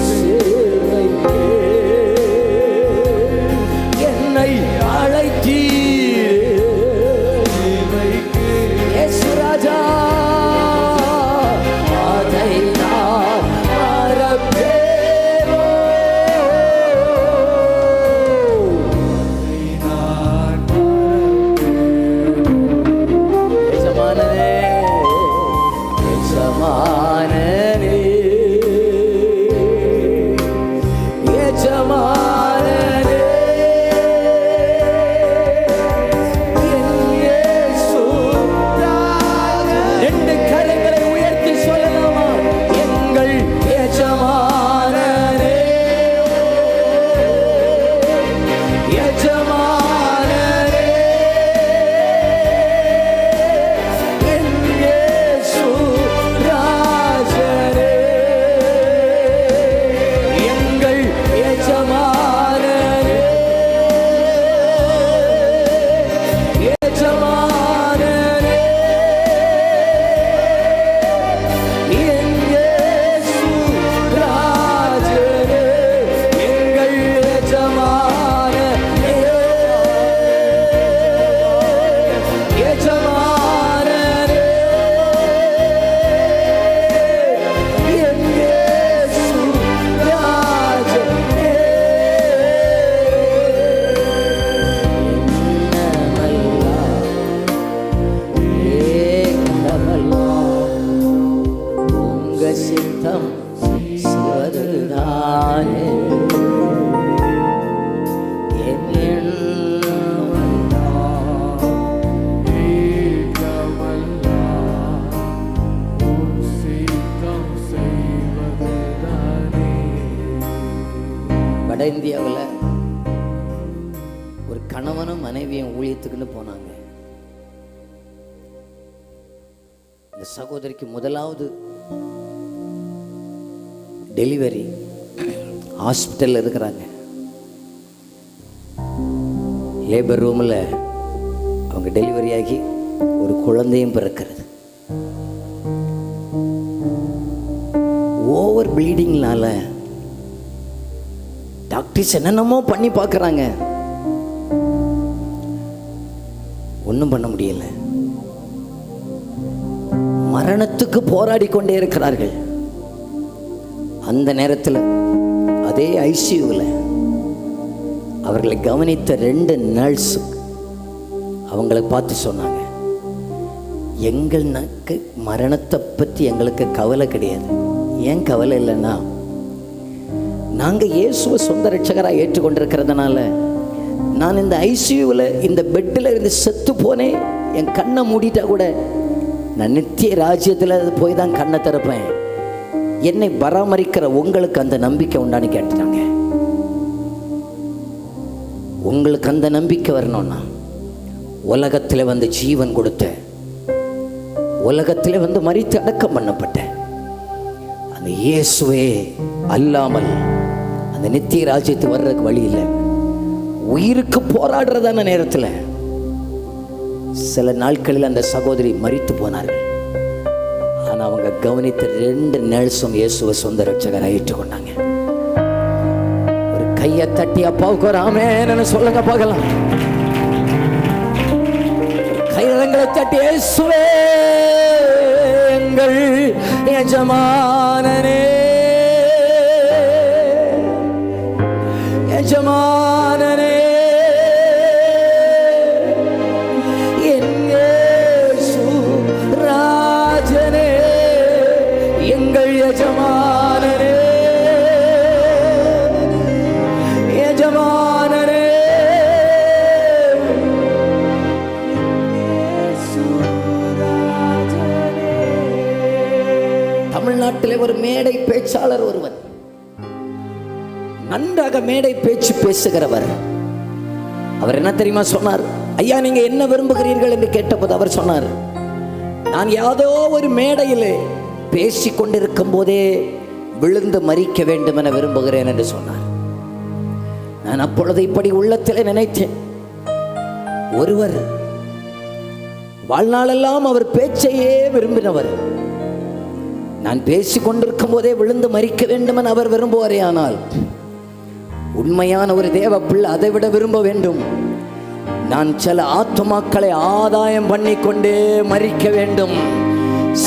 செய்வதுதானே என் வட இந்தியாவில் ஒரு கணவனும் மனைவியும் ஊழியத்துக்குன்னு போனாங்க. இந்த சகோதரிக்கு முதலாவது டெலிவரி, ஹாஸ்பிட்டலில் இருக்கிறாங்க. லேபர் ரூமில் அவங்க டெலிவரி ஆகி ஒரு குழந்தையும் பிறக்கிறது. ஓவர் ப்ளீடிங்னால டாக்டர்ஸ் என்னென்னமோ பண்ணி பார்க்குறாங்க, ஒன்றும் பண்ண முடியல. மரணத்துக்கு போராடி கொண்டே இருக்கிறார்கள். அந்த நேரத்தில் அதே ஐசியூவில் அவர்களை கவனித்த 2 நர்ஸ் அவங்களை பார்த்து சொன்னாங்க, எங்களுக்கு மரணத்தை பற்றி எங்களுக்கு கவலை கிடையாது. ஏன் கவலை இல்லைன்னா, நாங்கள் இயேசுவை சொந்த ரட்சகராக ஏற்றுக்கொண்டிருக்கிறதுனால நான் இந்த ஐசியூவில் இந்த பெட்டில் இருந்து செத்து போனேன், என் கண்ணை மூடிட்டா கூட நான் நித்திய ராஜ்யத்தில் போய் தான் கண்ணை திறப்பேன். என்னை பராமரிக்கிற உங்களுக்கு அந்த நம்பிக்கை உண்டான்னு கேட்டுட்டாங்க. உங்களுக்கு அந்த நம்பிக்கை வரணும்னா, உலகத்தில் வந்து ஜீவன் கொடுத்த, உலகத்தில் வந்து மரித்து அடக்கம் பண்ணப்பட்ட அந்த இயேசுவே அல்லாமல் அந்த நித்திய ராஜ்யத்துக்கு வர்றதுக்கு வழி இல்லை. உயிருக்கு போராடுறதான நேரத்தில் சில நாட்களில் அந்த சகோதரி மரித்து போனார்கள். ஆனால் அவங்க கவனித்த 2 நர்ஸும் இயேசுவை சொந்த ரட்சகராக ஏற்றுக்கொண்டாங்க. ஒரு கையை தட்டி அப்பாவுக்கு ஒரு ஆமென்னு சொல்லுங்க பார்க்கலாம். கைகளை தட்டி, இயேசுவே எங்கள் எஜமானனே, எஜமானனே, என் இயேசு ராஜனே, எங்கள் எஜமானனே, எஜமானனே. தமிழ்நாட்டில் ஒரு மேடை பேச்சாளர் ஒருவர், நன்றாக மேடை பேச்சு பேசுகிறவர். அவர் என்ன தெரியுமா சொன்னார்? ஐயா, நீங்க என்ன விரும்புகிறீர்கள் என்று கேட்டபோது அவர் சொன்னார், நான் யாதோ ஒரு மேடையில் பேசி கொண்டிருக்கும் போதே விழுந்து மரிக்க வேண்டும் என விரும்புகிறேன் என்று சொன்னார். நான் அப்பொழுது இப்படி உள்ளத்தில் நினைத்தேன், ஒருவர் வாழ்நாளெல்லாம் அவர் பேச்சையே விரும்பினவர், நான் பேசி கொண்டிருக்கும் போதே விழுந்து மரிக்க வேண்டும் என அவர் விரும்புவாரே, ஆனால் உண்மையான ஒரு தேவ பிள்ளை அதை விட விரும்ப வேண்டும், நான் சில ஆத்துமாக்களை ஆதாயம் பண்ணி கொண்டே மரிக்க வேண்டும்,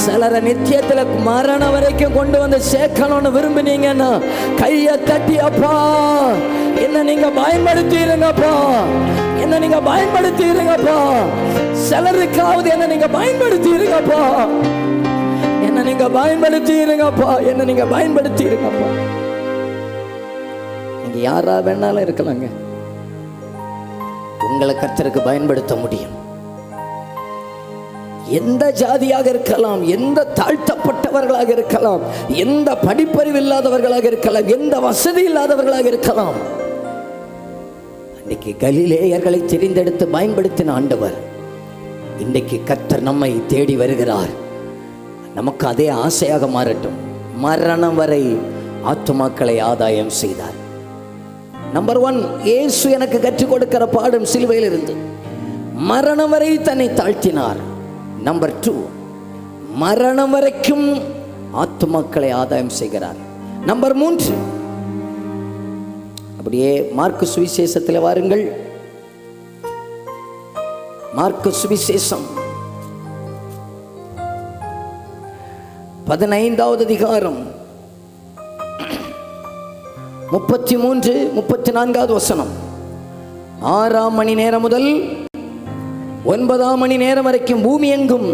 சிலரை நித்தியத்தில் மரணம் வரைக்கும் கொண்டு வந்து சேர்க்கணும்னு விரும்பினீங்கன்னா கையை தட்டி, அப்பா என்ன நீங்க பயன்படுத்திடுங்கப்பா, என்ன நீங்க பயன்படுத்திடுங்கப்பா, சிலருக்காவது என்ன நீங்க பயன்படுத்திடுங்கப்பா, என்ன நீங்க பயன்படுத்திடுங்கப்பா, என்ன நீங்க பயன்படுத்திடுங்கப்பா. நீங்க யாரா வேணாலும் இருக்கலாங்க, உங்களை கர்த்தருக்கு பயன்படுத்த முடியும். எந்த ஜாதியாக இருக்கலாம், எந்த தாழ்த்தப்பட்டவர்களாக இருக்கலாம், எந்த படிப்பறிவு இல்லாதவர்களாக இருக்கலாம், எந்த வசதி இல்லாதவர்களாக இருக்கலாம். அன்றைக்கு கலிலேயர்களை தெரிந்தெடுத்து பயன்படுத்தின ஆண்டவர் இன்றைக்கு கர்த்தர் நம்மை தேடி வருகிறார். நமக்கு அதே ஆசையாக மாறட்டும். மரணம் வரை ஆத்துமாக்களை ஆதாயம் செய்தார். நம்பர் 1, இயேசு எனக்கு கற்றுக் கொடுக்கிற பாடம் சிலுவையில் இருந்து மரணம் வரை தன்னை தாழ்த்தினார். நம்பர் 2, மரணம் வரைக்கும் ஆத்துமாக்களை ஆதாயம் செய்கிறார். நம்பர் 3, அப்படியே மார்க்கு சுவிசேஷத்தில் வாருங்கள். மார்க்கு சுவிசேஷம் 15வது அதிகாரம் 33, 34வது வசனம். 6ஆம் மணி நேரம் முதல் 9ஆம் மணி நேரம் வரைக்கும் பூமி எங்கும்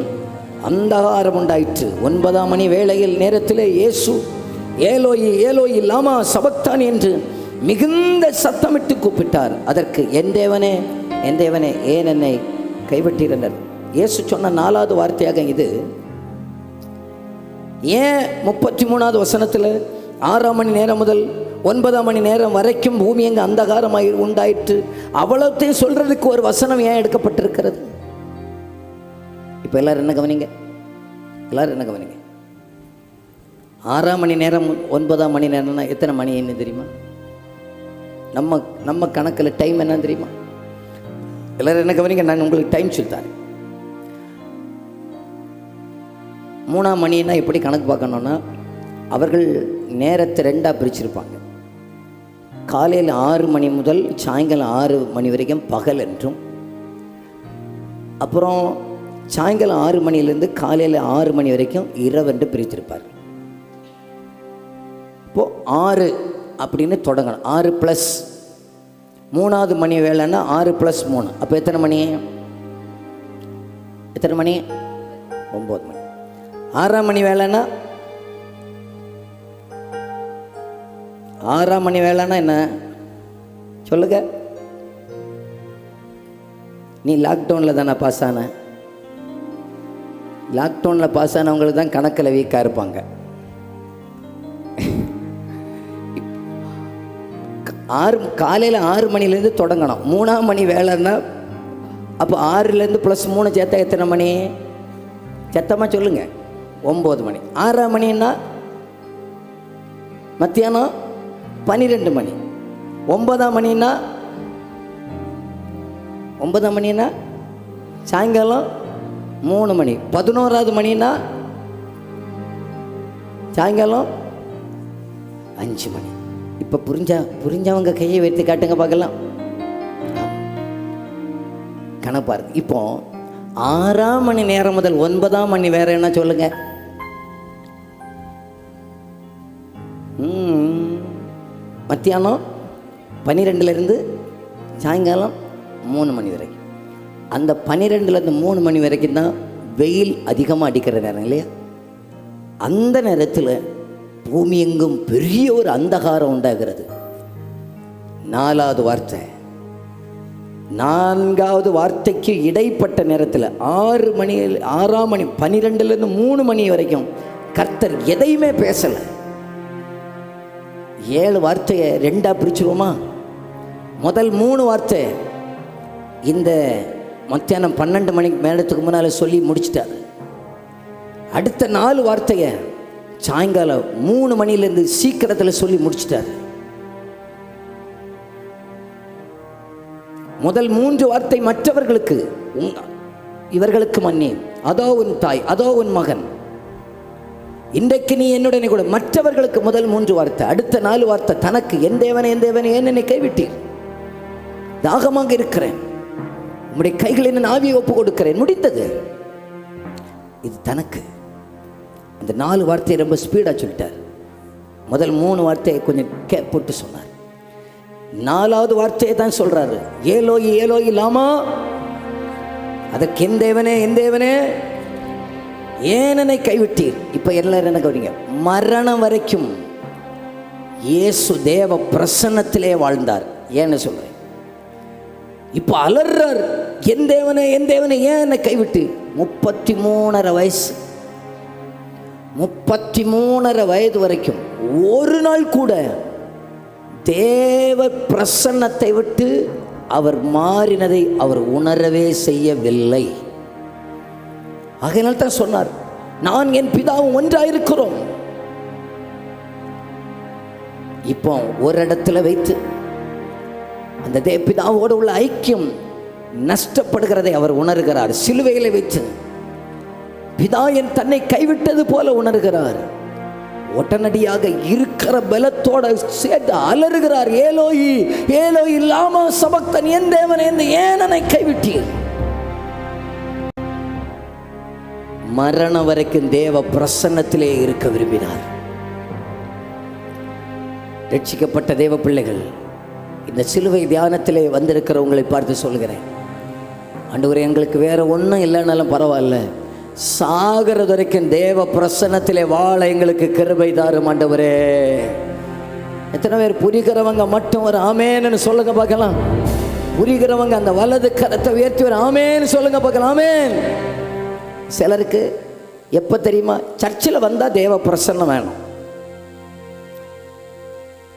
அந்தகாரம் உண்டாயிற்று. 9ஆம் மணி வேளையில் நேரத்தில் இயேசு ஏலோயி ஏலோயி லாமா சபக்தான் என்று மிகுந்த சத்தமிட்டு கூப்பிட்டார். அதற்கு என் தேவனே என் தேவனே ஏன் என்னை கைவிட்டீர்? இயேசு சொன்ன 4வது வார்த்தையாக இது. ஏன் 33வது வசனத்தில் 6ஆம் மணி நேரம் முதல் 9ஆம் மணி நேரம் வரைக்கும் பூமி எங்க அந்தகாரமாய் உண்டாயிற்று, அவ்வளோத்தையும் சொல்றதுக்கு ஒரு வசனம் ஏன் எடுக்கப்பட்டிருக்கிறது? இப்போ எல்லாரும் என்ன கவனிங்க, எல்லாரும் என்ன கவனிங்க. 6ஆம் மணி நேரம் 9ஆம் மணி நேரம்னா எத்தனை மணி என்ன தெரியுமா? நம்ம கணக்கில் டைம் என்ன தெரியுமா? எல்லாரும் என்ன கவனிங்க, நான் உங்களுக்கு டைம் சொல்லித்தரேன். 3ஆம் மணின்னா எப்படி கணக்கு பார்க்கணுன்னா, அவர்கள் நேரத்தை 2ஆக பிரிச்சிருப்பாங்க. காலையில் 6 மணி முதல் சாயங்காலம் 6 மணி வரைக்கும் பகல் என்றும், அப்புறம் சாயங்காலம் 6 மணிலேருந்து காலையில் 6 மணி வரைக்கும் இரவு என்று பிரித்திருப்பார். இப்போது 6 அப்படின்னு தொடங்கணும். 6 + 3வது மணி வேலைன்னா 6 + 3, அப்போ எத்தனை மணி? 9 மணி. 6ஆம் மணி வேலைன்னா 6ஆம் மணி வேலைன்னா என்ன சொல்லுங்க? நீ லாக்டவுனில் தானே பாஸ் ஆன? லாக்டவுனில் பாஸ் ஆனவங்களுக்கு தான் கணக்கில் வீக்காக இருப்பாங்க. 6 காலையில் 6 மணிலேருந்து தொடங்கணும். 3ஆம் மணி வேலைன்னா அப்போ 6லேருந்து +3 சேர்த்தா எத்தனை மணி? சத்தமாக சொல்லுங்கள். 9 மணி. 6ஆம் மணின்னா மத்தியானம் 12 மணி. 9ஆம் மணின்னா 9ஆம் மணின்னா சாயங்காலம் 3 மணி. 11வது மணின்னா சாயங்காலம் 5 மணி. இப்போ புரிஞ்சவங்க கையை வைத்து காட்டுங்க பார்க்கலாம். கணக்கு பாருங்க. இப்போ 6ஆம் மணி நேரம் முதல் 9ஆம் மணி வேற என்ன சொல்லுங்க? மத்தியானம் 12லேருந்து சாயங்காலம் 3 மணி வரைக்கும். அந்த 12லேருந்து 3 மணி வரைக்கும் தான் வெயில் அதிகமாக அடிக்கிற நேரம் இல்லையா? அந்த நேரத்தில் பூமி எங்கும் பெரிய ஒரு அந்தகாரம் உண்டாகிறது. 4வது வார்த்தை, 4வது வார்த்தைக்கு இடைப்பட்ட நேரத்தில் 6ஆம் மணி 12லேருந்து 3 மணி வரைக்கும் கர்த்தர் எதையுமே பேசலை. 7 வார்த்தையை 2ஆக பிரிச்சுருவோமா? முதல் 3 வார்த்தை இந்த மத்தியானம் 12 மணிக்கு மேலத்துக்கு முன்னால் சொல்லி முடிச்சிட்டார். அடுத்த 4 வார்த்தையை சாயங்காலம் 3 மணிலேருந்து சீக்கிரத்தில் சொல்லி முடிச்சிட்டார். முதல் 3 வார்த்தை மற்றவர்களுக்கு, இவர்களுக்கு மன்னி, அதோ உன் தாய், அதோ உன் மகன், இன்றைக்கு நீ என்னுடனே கூட. மற்றவர்களுக்கு முதல் 3 வார்த்தை. அடுத்த 4 வார்த்தை தனக்கு, என் தேவனே என் தேவனே ஏன் என்னை கைவிட்டீர், தாகமாக இருக்கிறேன், உம்முடைய கைகளில் நான் ஆவியை ஒப்பு கொடுக்கிறேன், முடிந்தது. இது தனக்கு. அந்த 4 வார்த்தையை ரொம்ப ஸ்பீடாக சொல்லிட்டார். முதல் 3 வார்த்தையை கொஞ்சம் போட்டு சொன்னார். 4வது வார்த்தையை தான் சொல்றாரு, ஏலோயி ஏலோயி லாமா. அதற்கு என் தேவனே என் தேவனே ஏன் என்னை கைவிட்டீர். இப்போ எல்லாரும் என்ன கவனிங்க, மரணம் வரைக்கும் இயேசு தேவ பிரசன்னத்திலே வாழ்ந்தார். ஏன்னு சொல்றேன், இப்போ அலறார், என் தேவனே என் தேவனே ஏன் என்னை கைவிட்டு. 33.5 வயசு, 33.5 வயது வரைக்கும் ஒரு நாள் கூட தேவ பிரசன்னத்தை விட்டு அவர் மாறினதை அவர் உணரவே செய்யவில்லை. ஆகையினால் தான் சொன்னார், நான் என் பிதாவும் ஒன்றாயிருக்கிறோம். இப்போ ஒரு இடத்துல வைத்து அந்த பிதாவோடு உள்ள ஐக்கியம் நஷ்டப்படுகிறதை அவர் உணர்கிறார். சிலுவைகளை வைத்து பிதா என் தன்னை கைவிட்டது போல உணர்கிறார். உடனடியாக இருக்கிற பலத்தோட சேர்த்து அலறுகிறார், ஏலோயி ஏலோயி லாமா சபக்தன், என் தேவனே ஏன் என்னை கைவிட்டீர். மரணம் வரைக்கும் தேவ பிரசன்னத்திலே இருக்க விரும்பினார். ரட்சிக்கப்பட்ட தேவ பிள்ளைகள், இந்த சிலுவை தியானத்திலே வந்திருக்கிறவங்களை பார்த்து சொல்கிறேன், ஆண்டவரே எங்களுக்கு வேற ஒன்றும் இல்லைனாலும் பரவாயில்ல, சாகிறது வரைக்கும் தேவ பிரசன்னத்திலே வாழ எங்களுக்கு கிருபை தாரும் ஆண்டவரே. எத்தனை பேர் புரிகிறவங்க மட்டும் ஒரு ஆமேன்னு சொல்லுங்க பார்க்கலாம். புரிகிறவங்க அந்த வலது கரத்தை உயர்த்தி ஒரு ஆமேன்னு சொல்லுங்க பார்க்கலாம். ஆமேன். சிலருக்கு எப்போ தெரியுமா, சர்ச்சில் வந்தால் தேவ பிரசன்னம் வேணும்.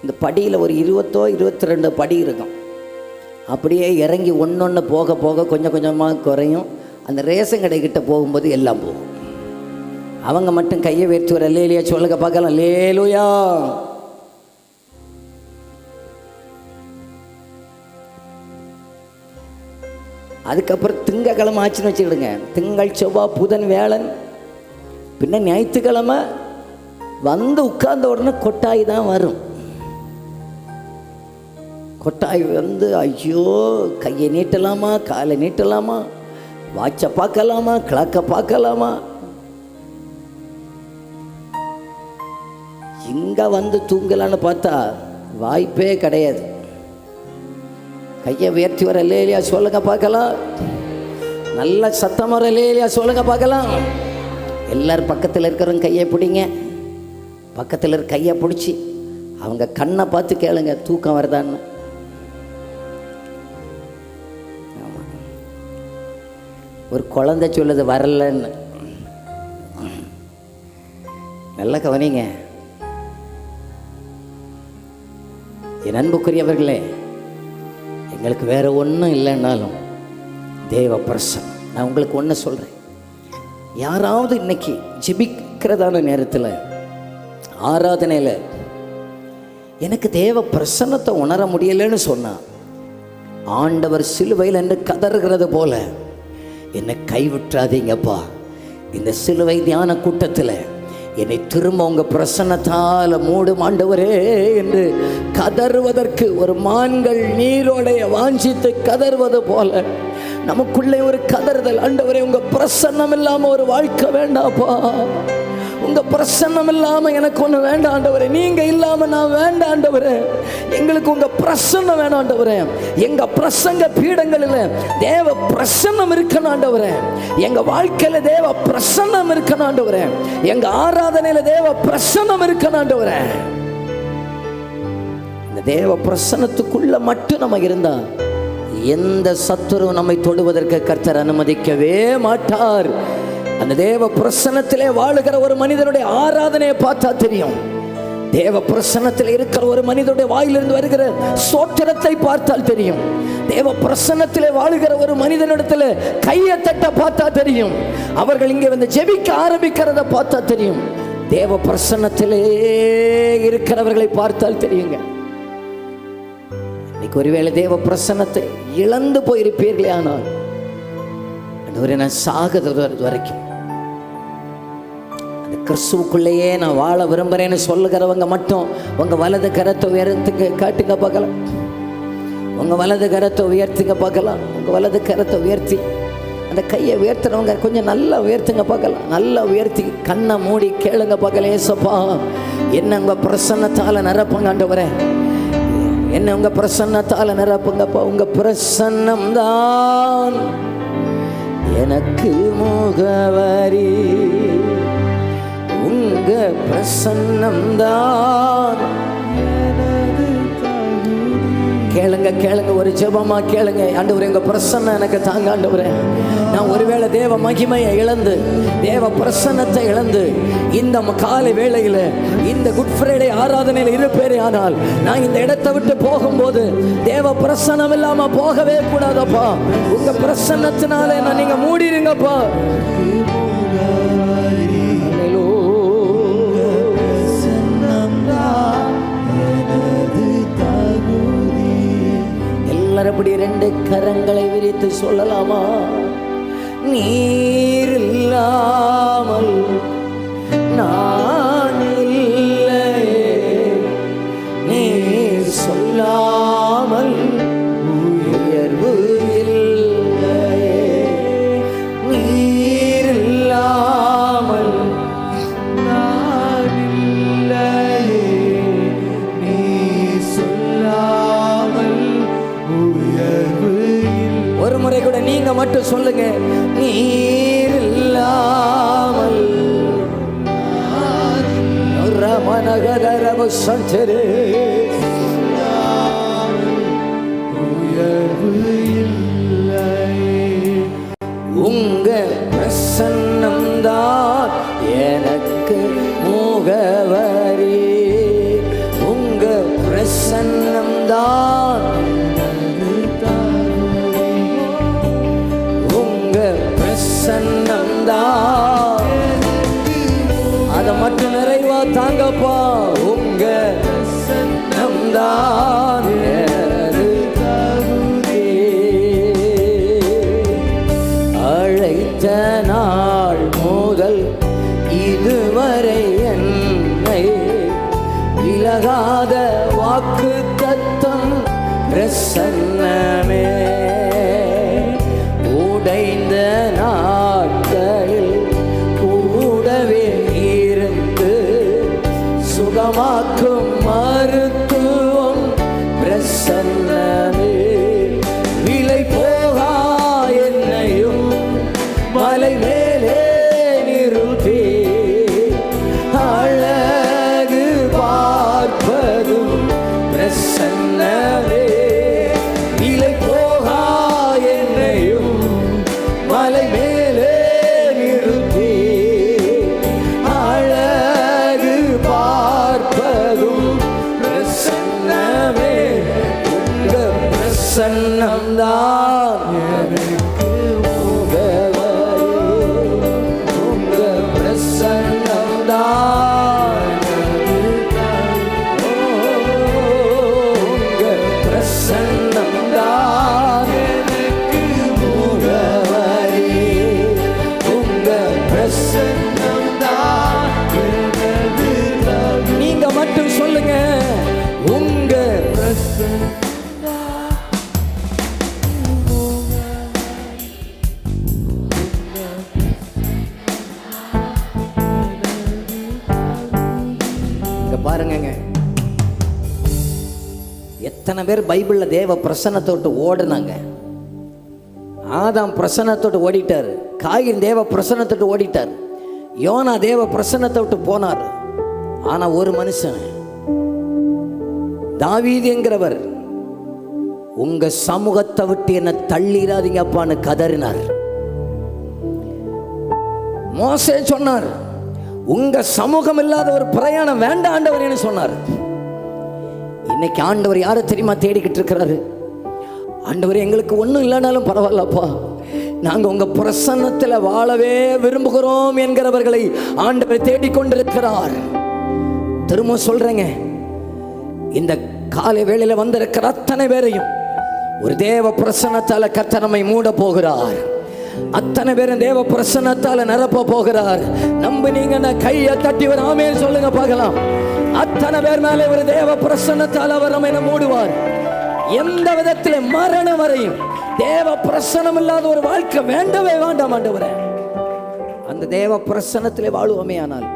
இந்த படியில் ஒரு 22 படி இருக்கும். அப்படியே இறங்கி ஒன்று போக போக கொஞ்சம் கொஞ்சமாக குறையும். அந்த ரேஷன் கடைக்கிட்ட போகும்போது எல்லாம் போகும். அவங்க மட்டும் கையை உயர்த்தி ஒரு அல்லேலூயா சொல்லுங்க பார்க்கலாம். அல்லேலூயா. அதுக்கப்புறம் திங்கக்கிழமை ஆச்சுன்னு வச்சுக்கிடுங்க. திங்கள், செவ்வாய், புதன், வியாழன், பின்ன ஞாயிற்றுக்கிழமை வந்து உட்கார்ந்த உடனே கொட்டாய் தான் வரும். கொட்டாய் வந்து ஐயோ கையை நீட்டலாமா, காலை நீட்டலாமா, வாட்சை பார்க்கலாமா, கிளாக்கை பார்க்கலாமா, இங்கே வந்து தூங்கலான்னு பார்த்தா வாய்ப்பே கிடையாது. கையை உயர்த்தி வர லேலியா சொல்லுங்க பார்க்கலாம். நல்ல சத்தம் வர லேலியா சொல்லுங்க பார்க்கலாம். எல்லாரும் பக்கத்தில் இருக்கிறவங்க கையை பிடிங்க. பக்கத்தில் இருக்க கையை பிடிச்சி அவங்க கண்ணை பார்த்து கேளுங்க, தூக்கம் வருதான்னு. ஒரு குழந்தை சொல்லுது வரலன்னு. நல்ல கவனிங்க என் அன்புக்குரியவர்களே. எங்களுக்கு வேறு ஒன்றும் இல்லைன்னாலும் தேவ பிரசன்னம். நான் உங்களுக்கு ஒன்று சொல்கிறேன். யாராவது இன்னைக்கு ஜெபிக்கிறதான நேரத்தில், ஆராதனையில் எனக்கு தேவ பிரசன்னத்தை உணர முடியலைன்னு சொன்னால், ஆண்டவர் சிலுவையில் என்று கதறுகிறது போல என்னை கைவிட்டுறாதீங்கப்பா. இந்த சிலுவை தியான கூட்டத்தில் என்னை திரும்ப உங்கள் பிரசன்னத்தால் மூடும் ஆண்டவரே என்று கதறுவதற்கு, ஒரு மான்கள் நீரோடைய வாஞ்சித்து கதறுவது போல நமக்குள்ளே ஒரு கதறுதல். ஆண்டவரே உங்கள் பிரசன்னம் இல்லாமல் ஒரு வாழ்க்கை வேண்டாப்பா. உங்கள் பிரசன்னம் இல்லாமல் எனக்கு ஒன்று வேண்டாம் ஆண்டவரே. நீங்கள் இல்லாமல் நான் வேண்டாம் ஆண்டவரே. எங்களுக்கு உங்கள் பிரசன்னம் வேணும் ஆண்டவரே. எங்கள் பிரசங்க பீடங்களில் தேவ பிரசன்னம் இருக்கணும் ஆண்டவரே. எங்கள் வாழ்க்கையில் தேவ பிரசன்னம் இருக்கணும் ஆண்டவரே. எங்கள் ஆராதனையில் தேவ பிரசன்னம் இருக்கணும் ஆண்டவரே. இந்த தேவ பிரசன்னத்துக்குள்ள மட்டும் நம்ம இருந்தா எந்த சத்துருவும் நம்மை தொடுவதற்கு கர்த்தர் அனுமதிக்கவே மாட்டார். அந்த தேவ பிரசன்னத்திலே வாழுகிற ஒரு மனிதனுடைய ஆராதனையை பார்த்தா தெரியும். தேவ பிரசன்னத்தில் இருக்கிற ஒரு மனிதனுடைய வாயிலிருந்து வருகிற சோத்திரத்தை பார்த்தால் தெரியும். தேவ பிரசன்னத்திலே வாழுகிற ஒரு மனிதனிடத்தில் கையை தட்ட பார்த்தா தெரியும். அவர்கள் இங்கே வந்து ஜெபிக்க ஆரம்பிக்கிறத பார்த்தா தெரியும். தேவ பிரசன்னத்திலே இருக்கிறவர்களை பார்த்தால் தெரியுங்க. இன்னைக்கு ஒருவேளை தேவ பிரசன்னத்தை இழந்து போயிருப்பீர்களே, ஆனால் நான் சாகிறது வரைக்கும் அந்த கிறிஸ்துவுக்குள்ளேயே நான் வாழ விரும்புகிறேன்னு சொல்லுகிறவங்க மட்டும் உங்கள் வலது கரத்தை உயர்த்துங்க, காட்டுங்க பார்க்கலாம். உங்கள் வலது கரத்தை உயர்த்துங்க பார்க்கலாம். உங்கள் வலது கரத்தை உயர்த்தி அந்த கையை உயர்த்துறவங்க கொஞ்சம் நல்லா உயர்த்துங்க பார்க்கலாம். நல்லா உயர்த்தி கண்ணை மூடி கேளுங்க பார்க்கலாம். ஏசப்பா என்ன உங்கள் பிரசன்னத்தால் நிரப்புங்க ஆண்டவரே. என்ன உங்கள் பிரசன்னத்தால் நிரப்புங்கப்பா. உங்கள் பிரசன்னம் தான் எனக்கு முகவரி. உங்க பிரசன்னம் தான் கேளுங்க கேளுங்க. ஒரு ஜெபமா கேளுங்க. ஆண்டவரே உங்க பிரசன்னம் எனக்கு தாங்க ஆண்டவரே. நான் ஒருவேளை தேவ மகிமையை இழந்து, தேவ பிரசன்னத்தை இழந்து இந்த காலை வேளையில் இந்த குட் ஃப்ரைடே ஆராதனையில் இருப்பேனே, ஆனால் நான் இந்த இடத்தை விட்டு போகும்போது தேவ பிரசன்னம் இல்லாம போகவே கூடாதப்பா. உங்க பிரசன்னத்தினாலே நான் நீங்க மூடிடுங்கப்பா. அப்படி ரெண்டு கரங்களை விரித்து சொல்லலாமா? நீர் இல்லாமல் நான் இல்லையே, நீர் சொல்லாமல் உயர்வு இல்லையே. நீர் இல்லாமல் நான் இல்லையே, நீர் சொல்லாமல் ஒரு முறை கூட நீங்க மட்டும் சொல்லுங்க. நீர் இல்லா சஞ்சரே உங்க பிரசன்னம்தான் எனக்கு முகவரி. உங்க பிரசன்னம்தான், உங்க பிரசன்னம்தான், அதை மட்டும் நிறைவா தாங்கப்பா. உங்க பிரசன்னம்தான் அழைத்த நாள் முதல் இதுவரை என்னை விலகாத வாக்கு தத்தம் பிரசன்னமே. உடைந்த நாட்களில் கூடவே இருந்து சுகமாக்கும் மருத்துவம் பிரசன்னமே. விலை போகா என்னையும் மலை மேலே நிறுத்தி அழகு பார்ப்பதும் பிரசன்னமே. விலை போகா என்னையும் மலை மேலே நிறுத்தி அழகு பார்ப்பதும் பிரசன்னமே. உங்க பிரசன்னம்தான் எனக்கு முகவரி. உங்க பிரசன்னம்தான், உங்க பிரசன்னம்தான் எனக்கு முகவரி. உங்க பிரசன்னம்தான் நீங்க மட்டும் சொல்லுங்க. உங்க பிரசன்னம் பாருங்க. எத்தனை பேர் பைபிள்ல தேவ பிரசன்னத்தோட்டு ஓடுனாங்க. ஆதாம் பிரசன்னத்தோட்டு ஓடிட்டார். காயின் தேவ பிரசன்னத்தோட்டு ஓடிட்டார். யோனா தேவ பிரசன்னத்தோட்டு போனார். ஆனா ஒரு மனுஷன் தாவீது என்கிறவர் உங்க சமூகத்தை விட்டு என்ன தள்ளிடாதீங்கப்பான்னு கதறினார். மோசே சொன்னார், உங்க சமூகம் இல்லாத ஒரு பிரயாணம் வேண்டாம் ஆண்டவர் சொன்னார். இன்னைக்கு ஆண்டவர் யாரை தெரியுமா தேடிக்கிட்டு இருக்கிறாரு? ஆண்டவர் எங்களுக்கு ஒன்றும் இல்லைனாலும் பரவாயில்லப்பா, நாங்க உங்க பிரசன்னத்தில் வாழவே விரும்புகிறோம் என்கிறவர்களை ஆண்டவர் தேடிக்கொண்டிருக்கிறார். திரும்ப சொல்றேங்க, இந்த காலை வேளையில வந்திருக்கிற அத்தனை பேரையும் ஒரு தேவ பிரசன்னத்தால கர்த்தர் நம்மை மூட போகிறார். அத்தனை பேரும் தேவ பிரசன்னத்தால நிரப்ப போகிறார். நம்புனீங்க கையை தட்டி ஒரு ஆமென் சொல்லுங்க பார்க்கலாம். அத்தனை பேர் மேலே ஒரு தேவ பிரசன்னத்தால் அவர் நம்மை மூடுவார். எந்த விதத்தில் மரணம் வரையும் தேவ பிரசன்னம் இல்லாத ஒரு வாழ்க்கை வேண்டவே வேண்டாம் ஆண்டவரே. அந்த தேவ பிரசன்னத்திலே வாழுவோமே. ஆனால்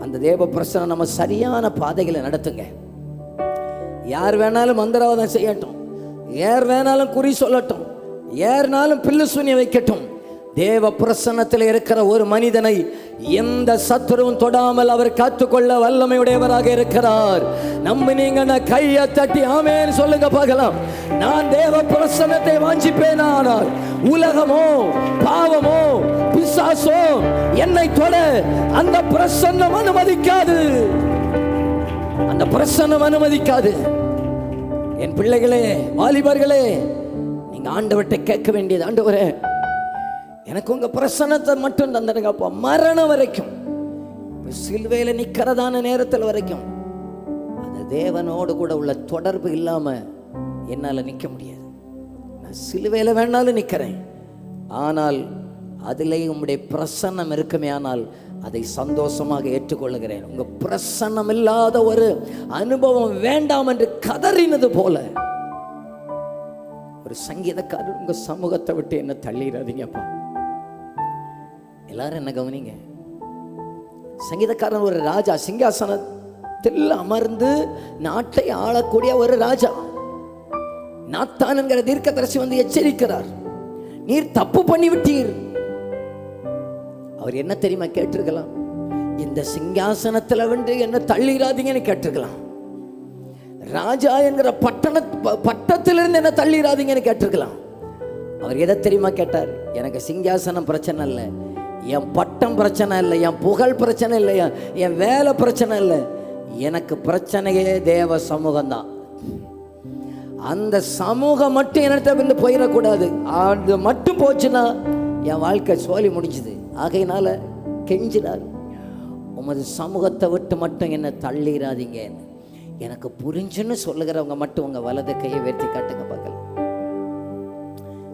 அந்த தேவ பிரசன்னம் நம்ம சரியான பாதைகளை நடத்துங்க. யார் வேணாலும் மந்திரவாதம் செய்யட்டும், யார் வேணாலும் குறி சொல்லட்டும், யாருனாலும் பில்லு சூனியம் வைக்கட்டும், தேவ பிரசன்னத்தில் இருக்கிற ஒரு மனிதனை எந்த சத்துருவும் தொடாமல் அவர் காத்துக்கொள்ள வல்லமையுடையவராக இருக்கிறார். நம்பினீங்க கையை தட்டி ஆமென் சொல்லுங்க பார்க்கலாம். நான் தேவ பிரசன்னத்தை வாஞ்சிப்பேன். ஆனால் உலகமோ பாவமோ பிசாசோ என்னை தொட அந்த பிரசன்னம் அனுமதிக்காது. அந்த பிரசன்னம் அனுமதிக்காது. என் பிள்ளைகளே, வாலிபர்களே, நீங்க ஆண்டவர்கிட்ட கேட்க வேண்டியது, ஆண்டவரே எனக்கு உங்க பிரசன்னத்தை மட்டும் தந்துடுங்கப்பா. மரணம் வரைக்கும், சிலுவையில நிக்கிறதான நேரத்தில் வரைக்கும் அந்த தேவனோடு கூட உள்ள தொடர்பு இல்லாம என்னால நிக்க முடியாது. நான் சிலுவையில வேணாலும் நிக்கிறேன், ஆனால் அதிலே உம்முடைய பிரசன்னம் இருக்குமே, ஆனால் அதை சந்தோஷமாக ஏற்றுக்கொள்ளுகிறேன். உங்க பிரசன்னம் இல்லாத ஒரு அனுபவம் வேண்டாம் என்று கதறினது போல ஒரு சங்கீதக்காரர், உங்க சமூகத்தை விட்டு என்ன தள்ளிடாதீங்கப்பா. எல்லாரும் என்ன கவனிங்க. சங்கீதக்காரன் ஒரு ராஜா, சிங்காசனத்தில் அமர்ந்து நாட்டை ஆளக்கூடிய ஒரு ராஜா. நாத்தான் என்கிற தீர்க்கதரிசி வந்து எச்சரிக்கிறார், நீர் தப்பு பண்ணி விட்டீர். அவர் என்ன தெரியுமா கேட்டிருக்கலாம்? இந்த சிங்காசனத்தில் வந்து என்ன தள்ளிடாதீங்கன்னு கேட்டிருக்கலாம். ராஜா என்கிற பட்டத்திலிருந்து என்ன தள்ளிடாதீங்கன்னு கேட்டிருக்கலாம். அவர் எதை தெரியுமா கேட்டார்? எனக்கு சிங்காசனம் பிரச்சனை இல்லை, என் பட்டம் பிரச்சனை இல்லை, என் புகழ் பிரச்சனை இல்லை, என் வேலை பிரச்சனை இல்லை, எனக்கு பிரச்சனையே தேவ சமூகம்தான். அந்த சமூகம் மட்டும் என்னிட்ட வந்து போயிடக்கூடாது. அது மட்டும் போச்சுன்னா என் வாழ்க்கை சோலி முடிஞ்சுது. ஆகையினால கெஞ்சினார், உமது சமூகத்தை விட்டு மட்டும் என்னை தள்ளிடாதீங்க. எனக்கு புரிஞ்சுன்னு சொல்லுகிறவங்க மட்டும் உங்கள் வலது கையை உயர்த்தி காட்டுங்க பார்க்கலாம்.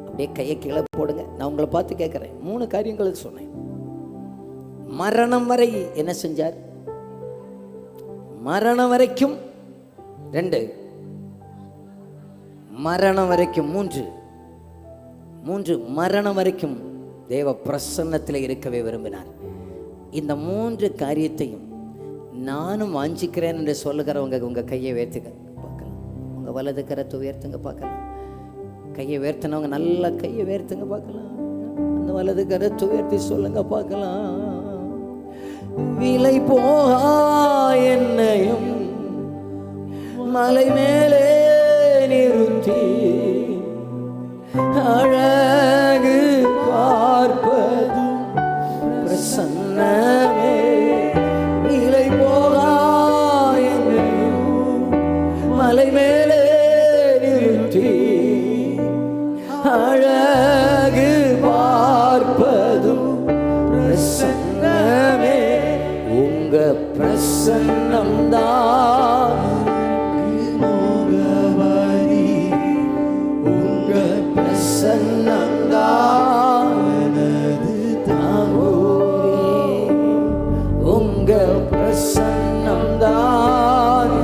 அப்படியே கையை கீழே போடுங்க. நான் உங்களை பார்த்து கேட்குறேன். 3 காரியங்கள் சொன்னேன். மரணம் வரை என்ன செஞ்சார்? மரணம் வரைக்கும் 2, மரணம் வரைக்கும் 3 மரணம் வரைக்கும் தேவ பிரசன்னத்தில் இருக்கவே விரும்பினார். இந்த 3 காரியத்தையும் நானும் வாஞ்சிக்கிறேன் என்று சொல்லுகிறவங்க உங்கள் கையை உயர்த்துங்க பார்க்கலாம். உங்கள் வலது கரத்தை உயர்த்துங்க பார்க்கலாம். கையை உயர்த்தினவங்க நல்லா கையை உயர்த்துங்க பார்க்கலாம். அந்த வலது கரத்தை உயர்த்தி சொல்லுங்க பார்க்கலாம். விலை போகா என்னையும் மலை மேலே நிறுத்தி அழகு பார்ப்பதும் பிரசன்னமே. விலை போகா என்னையும் மலை மேலே நிறுத்தி அழகு பார்ப்பதும் பிரசன்னமே. உங்க பிரசன்னம் தான் முகவரி, உங்க பிரசன்னம் தான் தாங்கூரி, உங்க பிரசன்னம் தான்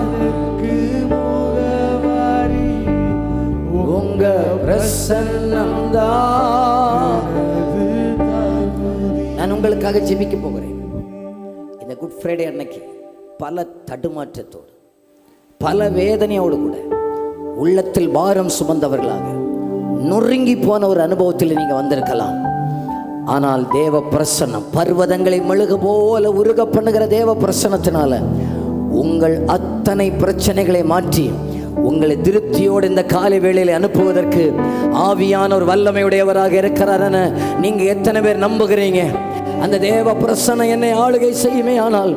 முகவரி, உங்க பிரசன்னம் தான். நான் உங்களுக்காக ஜெபிக்க போகிறேன். இந்த குட் ஃப்ரைடே அன்னைக்கு பல தடுமாற்றத்தோடு பல வேதனையோடு கூட உள்ளத்தில் பாரம் சுமந்தவர்களாக நொறுங்கி போன ஒரு அனுபவத்தில் நீங்கள் வந்திருக்கலாம். ஆனால் தேவ பிரசன்னம் பர்வதங்களை மெழுகு போல உருக பண்ணுகிற தேவ பிரசன்னத்தினால உங்கள் அத்தனை பிரச்சனைகளை மாற்றி உங்களை திருப்தியோடு இந்த காலை வேளையில் அனுப்புவதற்கு ஆவியான ஒரு வல்லமையுடையவராக இருக்கிறார் என நீங்க எத்தனை பேர் நம்புகிறீங்க? அந்த தேவ பிரசன்னம் என்னை ஆளுகை செய்யுமே ஆனால்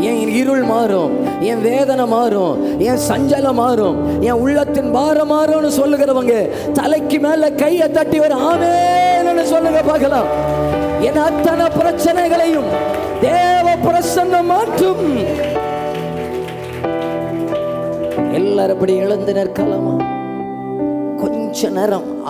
என் இருள் மாறும், என் வேதனை மாறும், என் சஞ்சலம் மாறும், என் உள்ளத்தின் பாரம் மாறும்னு சொல்லுகிறவங்க தலைக்கு மேல கையை தட்டி ஒரு ஆமென்னு சொல்லுங்க பார்க்கலாம். என் அத்தனை பிரச்சனைகளையும் தேவ பிரசன்னம் மாற்றும். எல்லாரும் அப்படி எழுந்து நிற்கலாமா? கொஞ்ச நேரம்